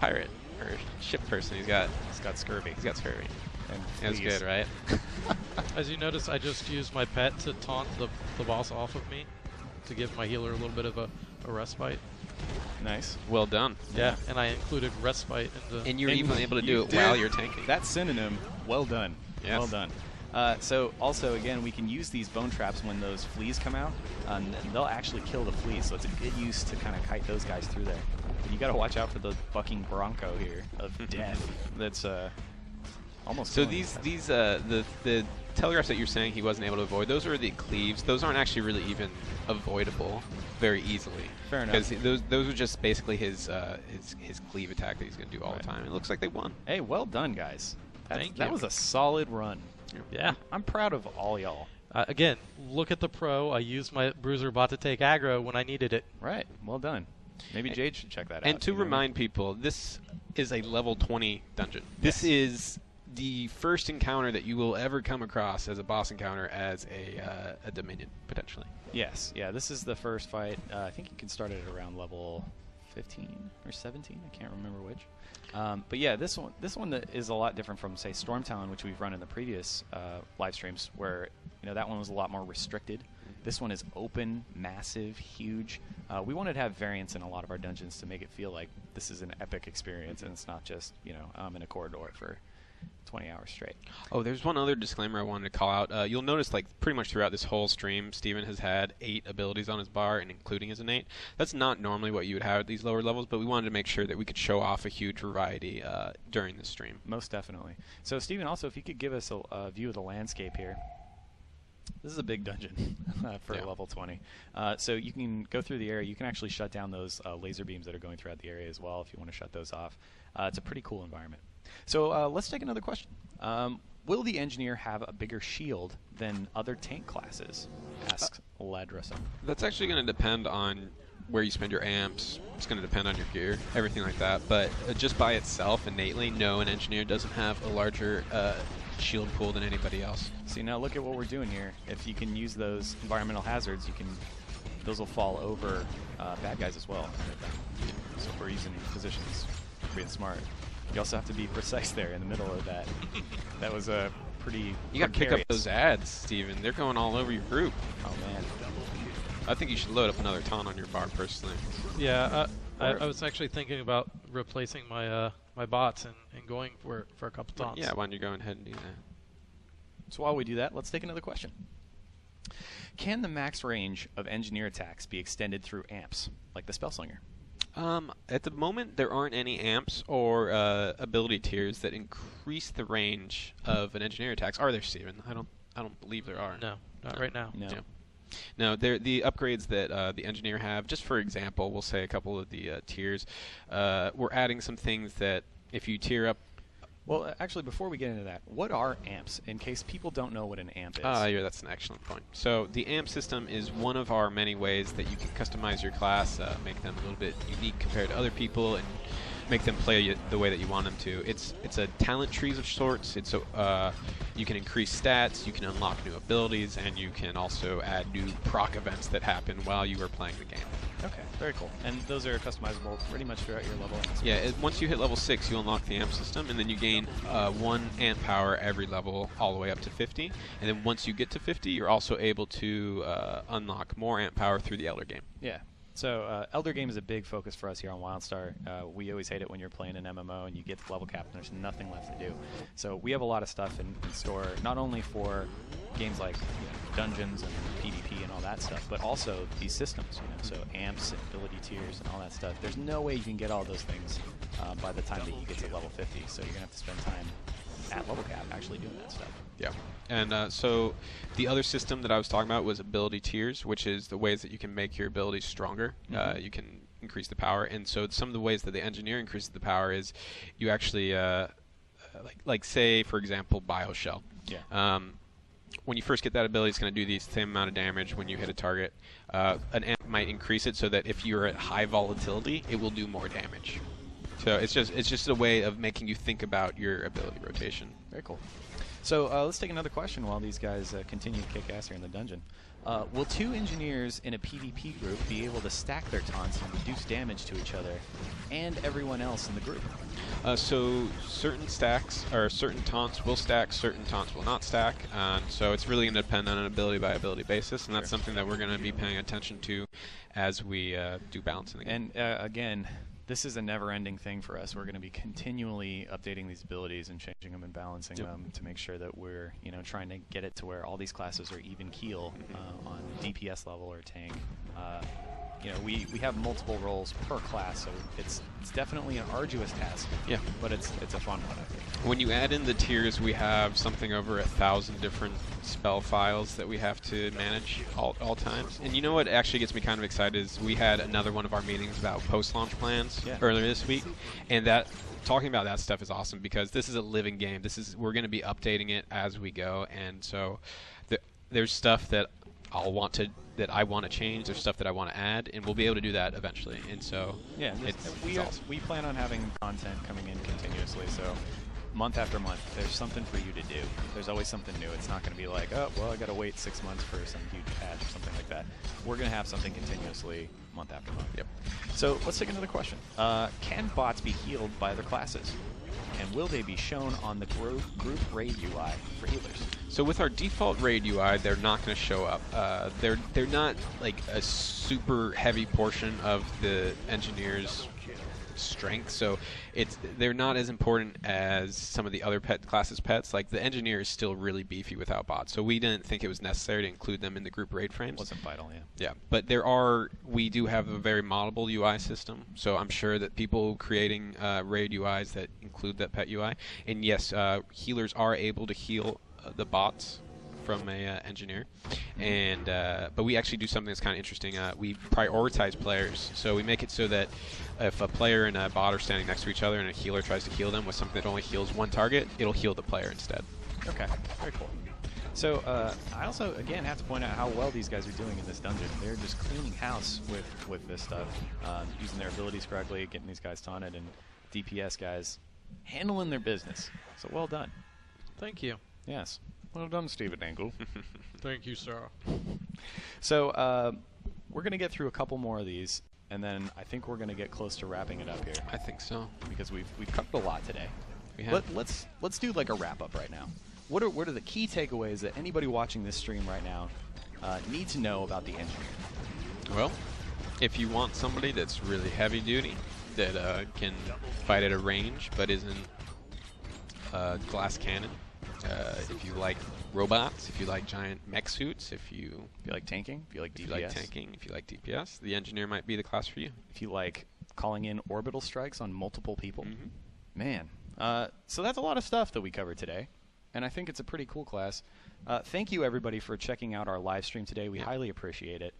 [SPEAKER 2] pirate or ship person. He's got scurvy. He's got scurvy. That was good, right?
[SPEAKER 3] As you notice, I just used my pet to taunt the boss off of me to give my healer a little bit of a respite.
[SPEAKER 1] Nice.
[SPEAKER 2] Well done.
[SPEAKER 3] Yeah, and I included respite in the...
[SPEAKER 2] And you're even able to do it while you're tanking.
[SPEAKER 1] That synonym, well done.
[SPEAKER 2] Yes.
[SPEAKER 1] Well done. So also, again, we can use these bone traps when those fleas come out, and they'll actually kill the fleas, so it's a good use to kind of kite those guys through there. But you got to watch out for the bucking bronco here of death. That's almost...
[SPEAKER 2] So the telegraphs that you're saying he wasn't able to avoid, those are the cleaves. Those aren't actually really even avoidable very easily.
[SPEAKER 1] Fair enough.
[SPEAKER 2] Because those are just basically his cleave attack that he's going to do all the time. It looks like they won.
[SPEAKER 1] Hey, well done, guys.
[SPEAKER 3] Thank you.
[SPEAKER 1] That was a solid run.
[SPEAKER 3] Yeah.
[SPEAKER 1] I'm proud of all y'all.
[SPEAKER 3] Again, look at the pro. I used my bruiser bot to take aggro when I needed it.
[SPEAKER 1] Right. Well done. Maybe Jade should check that out.
[SPEAKER 2] And to remind people, this is a level 20 dungeon. This is the first encounter that you will ever come across as a boss encounter as a Dominion, potentially.
[SPEAKER 1] Yes. Yeah, this is the first fight. I think you can start it around level 15 or 17. I can't remember which. But yeah, this one is a lot different from, say, Stormtown, which we've run in the previous live streams, where that one was a lot more restricted. This one is open, massive, huge. We wanted to have variance in a lot of our dungeons to make it feel like this is an epic experience, and it's not just, you know, I'm in a corridor for 20 hours straight.
[SPEAKER 2] Oh, there's one other disclaimer I wanted to call out. You'll notice, like, pretty much throughout this whole stream, Steven has had 8 abilities on his bar, and including his innate. That's not normally what you would have at these lower levels, but we wanted to make sure that we could show off a huge variety during the stream.
[SPEAKER 1] Most definitely. So, Steven, also, if you could give us a view of the landscape here. This is a big dungeon for level 20. So you can go through the area. You can actually shut down those laser beams that are going throughout the area as well if you want to shut those off. It's a pretty cool environment. So let's take another question. Will the engineer have a bigger shield than other tank classes? Asks Ladressa.
[SPEAKER 2] That's actually going to depend on where you spend your amps. It's going to depend on your gear, everything like that. But just by itself, innately, no, an engineer doesn't have a larger shield pool than anybody else.
[SPEAKER 1] See, now look at what we're doing here. If you can use those environmental hazards, those will fall over bad guys as well. So if we're using positions, being smart. You also have to be precise there in the middle of that. That was a pretty
[SPEAKER 2] You got to pick up those ads, Steven. They're going all over your group.
[SPEAKER 1] Oh, man.
[SPEAKER 2] I think you should load up another ton on your bar, personally.
[SPEAKER 3] Yeah, I was actually thinking about replacing my my bots and going for a couple taunts.
[SPEAKER 2] Yeah, why don't you go ahead and do that?
[SPEAKER 1] So while we do that, let's take another question. Can the max range of engineer attacks be extended through amps, like the Spellslinger?
[SPEAKER 2] At the moment, there aren't any amps or ability tiers that increase the range of an engineer attacks. Are there, Steven? I don't believe there are.
[SPEAKER 3] No, not right now.
[SPEAKER 1] No.
[SPEAKER 2] Yeah. No, the upgrades that the engineer have, just for example, we'll say a couple of the tiers. We're adding some things that if you tier up.
[SPEAKER 1] Well, actually, before we get into that, what are amps, in case people don't know what an amp is?
[SPEAKER 2] Yeah, that's an excellent point. So the amp system is one of our many ways that you can customize your class, make them a little bit unique compared to other people, and make them play the way that you want them to. It's a talent trees of sorts. It's you can increase stats, you can unlock new abilities, and you can also add new proc events that happen while you are playing the game.
[SPEAKER 1] Okay, very cool. And those are customizable pretty much throughout your level.
[SPEAKER 2] Yeah, once you hit level 6, you unlock the amp system, and then you gain 1 amp power every level all the way up to 50. And then once you get to 50, you're also able to unlock more amp power through the Elder game.
[SPEAKER 1] Yeah. So Elder game is a big focus for us here on WildStar. We always hate it when you're playing an MMO and you get to level cap and there's nothing left to do. So we have a lot of stuff in store, not only for games like dungeons and PvP and all that stuff, but also these systems. So amps and ability tiers and all that stuff. There's no way you can get all those things by the time that you get to level 50. So you're gonna have to spend time at level cap actually doing that stuff.
[SPEAKER 2] Yeah. And so the other system that I was talking about was ability tiers, which is the ways that you can make your abilities stronger. You can increase the power. And so some of the ways that the engineer increases the power is you actually, like say, for example, Bioshell.
[SPEAKER 1] Yeah.
[SPEAKER 2] When you first get that ability, it's going to do the same amount of damage when you hit a target. An amp might increase it so that if you're at high volatility, it will do more damage. So it's just a way of making you think about your ability rotation.
[SPEAKER 1] Very cool. So let's take another question while these guys continue to kick ass here in the dungeon. Will 2 engineers in a PvP group be able to stack their taunts and reduce damage to each other and everyone else in the group?
[SPEAKER 2] So certain stacks or certain taunts will stack, certain taunts will not stack. So it's really going to depend on an ability by ability basis, and that's something that we're going to be paying attention to as we do balance in the game.
[SPEAKER 1] And again, this is a never-ending thing for us. We're going to be continually updating these abilities and changing them and balancing them to make sure that we're, trying to get it to where all these classes are even keel on DPS level or tank. We have multiple roles per class, so it's definitely an arduous task. Yeah, but it's a fun one, I think.
[SPEAKER 2] When you add in the tiers, we have something over 1,000 different spell files that we have to manage all times. And you know what actually gets me kind of excited is we had another one of our meetings about post-launch plans earlier this week, and talking about that stuff is awesome because this is a living game. We're going to be updating it as we go, and so there's stuff that I want to change. There's stuff that I want to add, and we'll be able to do that eventually. And so it's awesome.
[SPEAKER 1] We plan on having content coming in continuously. So month after month, there's something for you to do. There's always something new. It's not going to be like, oh, well, I got to wait 6 months for some huge patch or something like that. We're going to have something continuously month after month.
[SPEAKER 2] Yep.
[SPEAKER 1] So let's take another question. Can bots be healed by other classes? And will they be shown on the group raid UI for healers?
[SPEAKER 2] So with our default raid UI, they're not going to show up. They're not like a super heavy portion of the engineer's strength, so they're not as important as some of the other classes pets. Like the engineer is still really beefy without bots, so we didn't think it was necessary to include them in the group raid frames.
[SPEAKER 1] Wasn't vital, yeah.
[SPEAKER 2] Yeah, but we do have a very moddable UI system, so I'm sure that people creating raid UIs that include that pet UI, and yes, healers are able to heal the bots from a engineer, and but we actually do something that's kind of interesting. We prioritize players, so we make it so that if a player and a bot are standing next to each other and a healer tries to heal them with something that only heals one target, it'll heal the player instead.
[SPEAKER 1] Okay, very cool. So I also, again, have to point out how well these guys are doing in this dungeon. They're just cleaning house with this stuff, using their abilities correctly, getting these guys taunted, and DPS guys handling their business. So well done.
[SPEAKER 3] Thank you.
[SPEAKER 1] Yes. Well done, Stephen Angle.
[SPEAKER 3] Thank you, sir.
[SPEAKER 1] So we're going to get through a couple more of these, and then I think we're going to get close to wrapping it up here.
[SPEAKER 2] I think so.
[SPEAKER 1] Because we've covered a lot today.
[SPEAKER 2] We have.
[SPEAKER 1] Let's do like a wrap-up right now. What are the key takeaways that anybody watching this stream right now need to know about the engineer?
[SPEAKER 2] Well, if you want somebody that's really heavy-duty, that can fight at a range but isn't glass cannon, if you like robots, if you like giant mech suits, if you
[SPEAKER 1] like tanking, if you like DPS,
[SPEAKER 2] if you like DPS, the engineer might be the class for you.
[SPEAKER 1] If you like calling in orbital strikes on multiple people, man. So that's a lot of stuff that we covered today, and I think it's a pretty cool class. Thank you everybody for checking out our live stream today. We highly appreciate it.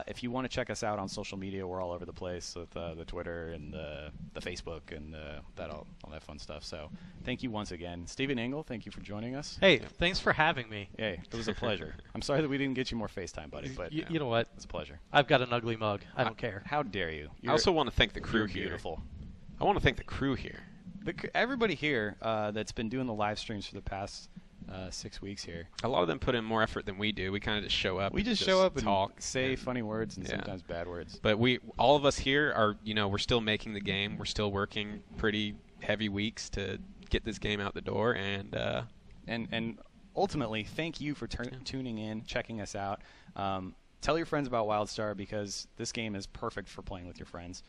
[SPEAKER 1] If you want to check us out on social media, we're all over the place with the Twitter and the Facebook and all that fun stuff. So thank you once again. Stephen Angle, thank you for joining us.
[SPEAKER 3] Hey, thanks for having me.
[SPEAKER 1] Hey, it was a pleasure. I'm sorry that we didn't get you more FaceTime, buddy, but
[SPEAKER 3] you know what?
[SPEAKER 1] It's a pleasure.
[SPEAKER 3] I've got an ugly mug. I don't care.
[SPEAKER 1] How dare you?
[SPEAKER 2] I also want to thank the crew
[SPEAKER 1] You're
[SPEAKER 2] here.
[SPEAKER 1] beautiful.
[SPEAKER 2] I want to thank the crew here.
[SPEAKER 1] Everybody here that's been doing the live streams for the past 6 weeks here.
[SPEAKER 2] A lot of them put in more effort than we do. We kind of just show up.
[SPEAKER 1] We just show up
[SPEAKER 2] talk,
[SPEAKER 1] and say funny words and sometimes bad words.
[SPEAKER 2] But all of us here are, we're still making the game. We're still working pretty heavy weeks to get this game out the door, and
[SPEAKER 1] ultimately, thank you for tuning in, checking us out. Tell your friends about WildStar because this game is perfect for playing with your friends.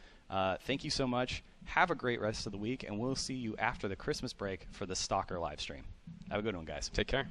[SPEAKER 1] Thank you so much. Have a great rest of the week, and we'll see you after the Christmas break for the Stalker live stream. Have a good one, guys.
[SPEAKER 2] Take care.